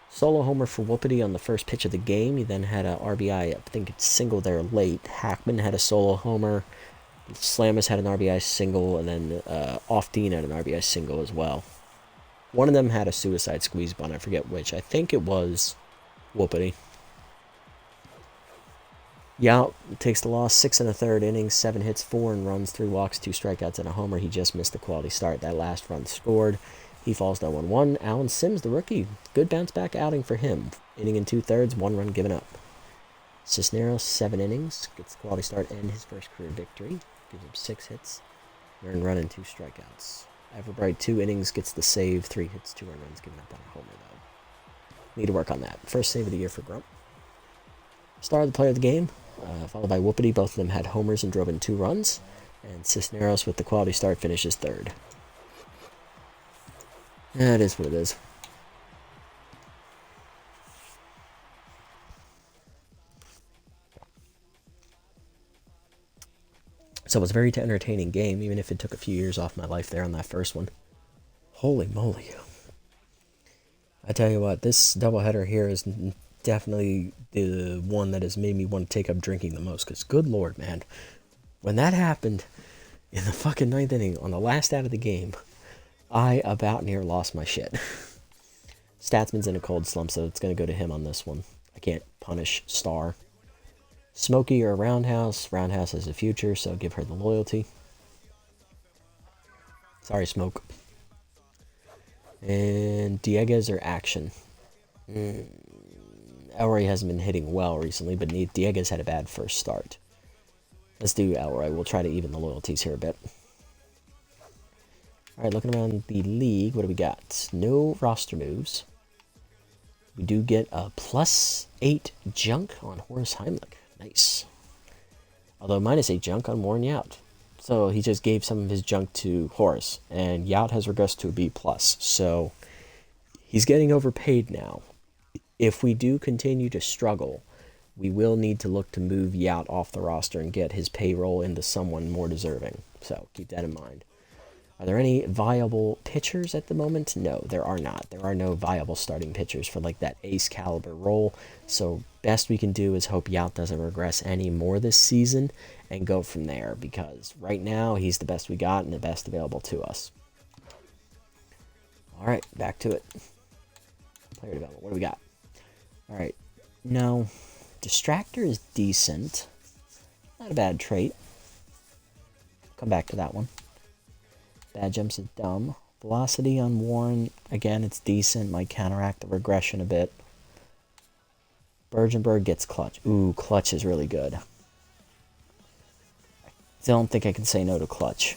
[SPEAKER 1] Solo homer for Whoopity on the first pitch of the game. He then had a RBI, I think it's single there late. Hackman had a solo homer. Slammers had an RBI single, and then Off-Dean had an RBI single as well. One of them had a suicide squeeze bunt, I forget which. I think it was Whoopity. Yout takes the loss, 6 1/3 innings, 7 hits, 4 and runs, 3 walks, 2 strikeouts, and a homer. He just missed a quality start. That last run scored. He falls to 1-1. Alan Sims, the rookie, good bounce back outing for him. Inning and 2/3, 1 run given up. Cisneros, 7 innings, gets the quality start and his first career victory. Gives him 6 hits, 1 run and 2 strikeouts. Everbright, 2 innings, gets the save, 3 hits, 2 runs given up on a homer, though. Need to work on that. First save of the year for Grump. Star, the player of the game, followed by Whoopity. Both of them had homers and drove in 2 runs. And Cisneros, with the quality start, finishes 3rd. That is what it is. So it was a very entertaining game, even if it took a few years off my life there on that first one. Holy moly. I tell you what, this doubleheader here is definitely the one that has made me want to take up drinking the most. Because good lord, man. When that happened in the fucking 9th inning on the last out of the game, I about near lost my shit. Statsman's in a cold slump, so it's going to go to him on this one. I can't punish Star. Smokey or Roundhouse. Roundhouse has a future, so give her the loyalty. Sorry, Smoke. And Dieguez or Action. Elroy hasn't been hitting well recently, but Dieguez had a bad first start. Let's do Elroy. We'll try to even the loyalties here a bit. Alright, looking around the league, what do we got? No roster moves. We do get a +8 junk on Horace Heimlich. Nice. Although -8 junk on Warren Yout. So he just gave some of his junk to Horace. And Yout has regressed to a B+. So he's getting overpaid now. If we do continue to struggle, we will need to look to move Yout off the roster and get his payroll into someone more deserving. So keep that in mind. Are there any viable pitchers at the moment? No, there are not. There are no viable starting pitchers for like that ace caliber role. So best we can do is hope Yout doesn't regress any more this season and go from there, because right now he's the best we got and the best available to us. All right, back to it. Player development. What do we got? All right. Now, Distractor is decent. Not a bad trait. Come back to that one. Bad jumps is dumb. Velocity on Warren, again, it's decent. Might counteract the regression a bit. Bergenberg gets clutch. Ooh, clutch is really good. I don't think I can say no to clutch.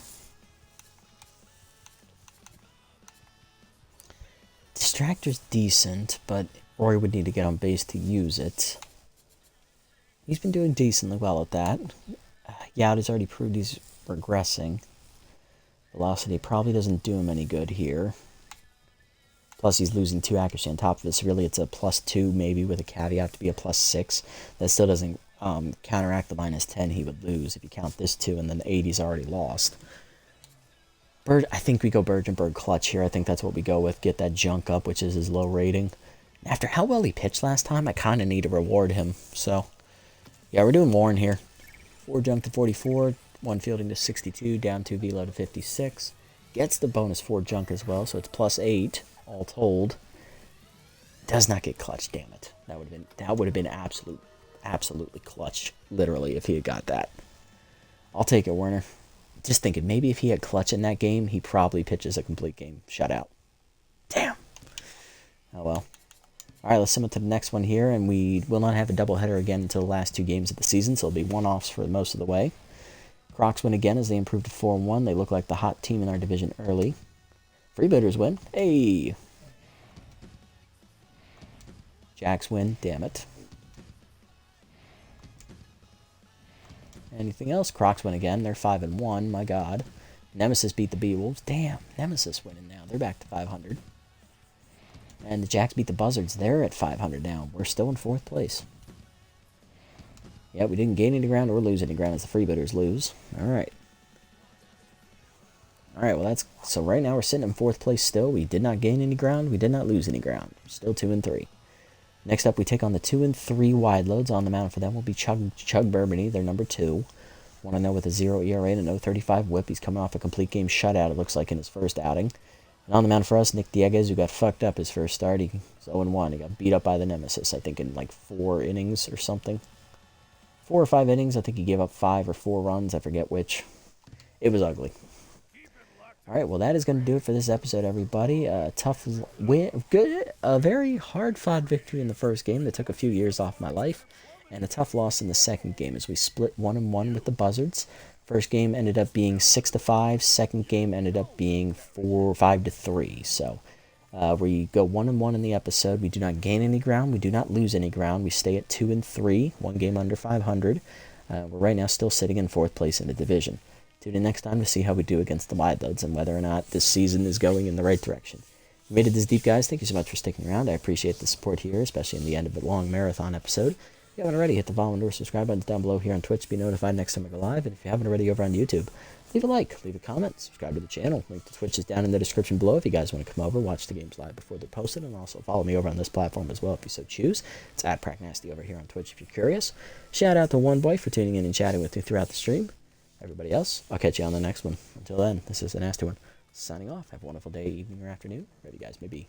[SPEAKER 1] Distractor's decent, but Rory would need to get on base to use it. He's been doing decently well at that. Youd has already proved he's regressing. Velocity probably doesn't do him any good here. Plus, he's losing 2 accuracy on top of it, so really it's a +2, maybe with a caveat to be a +6. That still doesn't counteract the -10 he would lose if you count this 2, and then the 80's already lost. I think we go Bergenberg clutch here. I think that's what we go with. Get that junk up, which is his low rating. After how well he pitched last time, I kind of need to reward him. So, yeah, we're doing Warren here. 4 junk to 44, 1 fielding to 62, down 2 velo to 56. Gets the bonus 4 junk as well, so it's +8 all told. Does not get clutch, damn it. That would have been absolutely clutch, literally, if he had got that. I'll take it, Werner. Just thinking, maybe if he had clutch in that game, he probably pitches a complete game shutout. Damn. Oh well. Alright, let's submit to the next one here, and we will not have a doubleheader again until the last 2 games of the season, so it'll be one-offs for most of the way. Crocs win again as they improve to 4-1. They look like the hot team in our division early. Freebooters win. Hey! Jacks win. Damn it. Anything else? Crocs win again. They're 5-1. My God. Nemesis beat the Beewolves. Damn. Nemesis winning now. They're back to 500. And the Jacks beat the Buzzards. They're at 500 now. We're still in 4th place. Yeah, we didn't gain any ground or lose any ground as the Freebooters lose. Alright. Alright, well that's... So right now we're sitting in 4th place still. We did not gain any ground. We did not lose any ground. Still 2-3. Next up, we take on the 2-3 wide loads. On the mound for them will be Chug Bourbony. They're number 2. 1-0 with a 0 ERA and a 0.35 whip. He's coming off a complete game shutout, it looks like, in his first outing. And on the mound for us, Nick Dieguez, who got fucked up his first start. He's 0-1. He got beat up by the Nemesis, I think, in like 4 innings or something. 4 or 5 innings. I think he gave up 5 or 4 runs. I forget which. It was ugly. Alright, well that is going to do it for this episode, everybody. Tough win, a very hard-fought victory in the first game that took a few years off my life, and a tough loss in the second game as we split 1-1 with the Buzzards. First game ended up being 6-5. Second game ended up being 5-3. So we go 1-1 in the episode. We do not gain any ground. We do not lose any ground. We stay at 2-3, 1 game under 500. We're right now still sitting in 4th place in the division. Tune in next time to see how we do against the wide loads and whether or not this season is going in the right direction. If you made it this deep, guys, thank you so much for sticking around. I appreciate the support here, especially in the end of a long marathon episode. If you haven't already, hit the follow and or subscribe buttons down below here on Twitch to be notified next time I go live. And if you haven't already over on YouTube, leave a like, leave a comment, subscribe to the channel. Link to Twitch is down in the description below if you guys want to come over, watch the games live before they're posted, and also follow me over on this platform as well if you so choose. It's @PracNasty over here on Twitch if you're curious. Shout out to One Boy for tuning in and chatting with me throughout the stream. Everybody else, I'll catch you on the next one. Until then, this is the Nasty One, signing off. Have a wonderful day, evening, or afternoon, wherever you guys may be.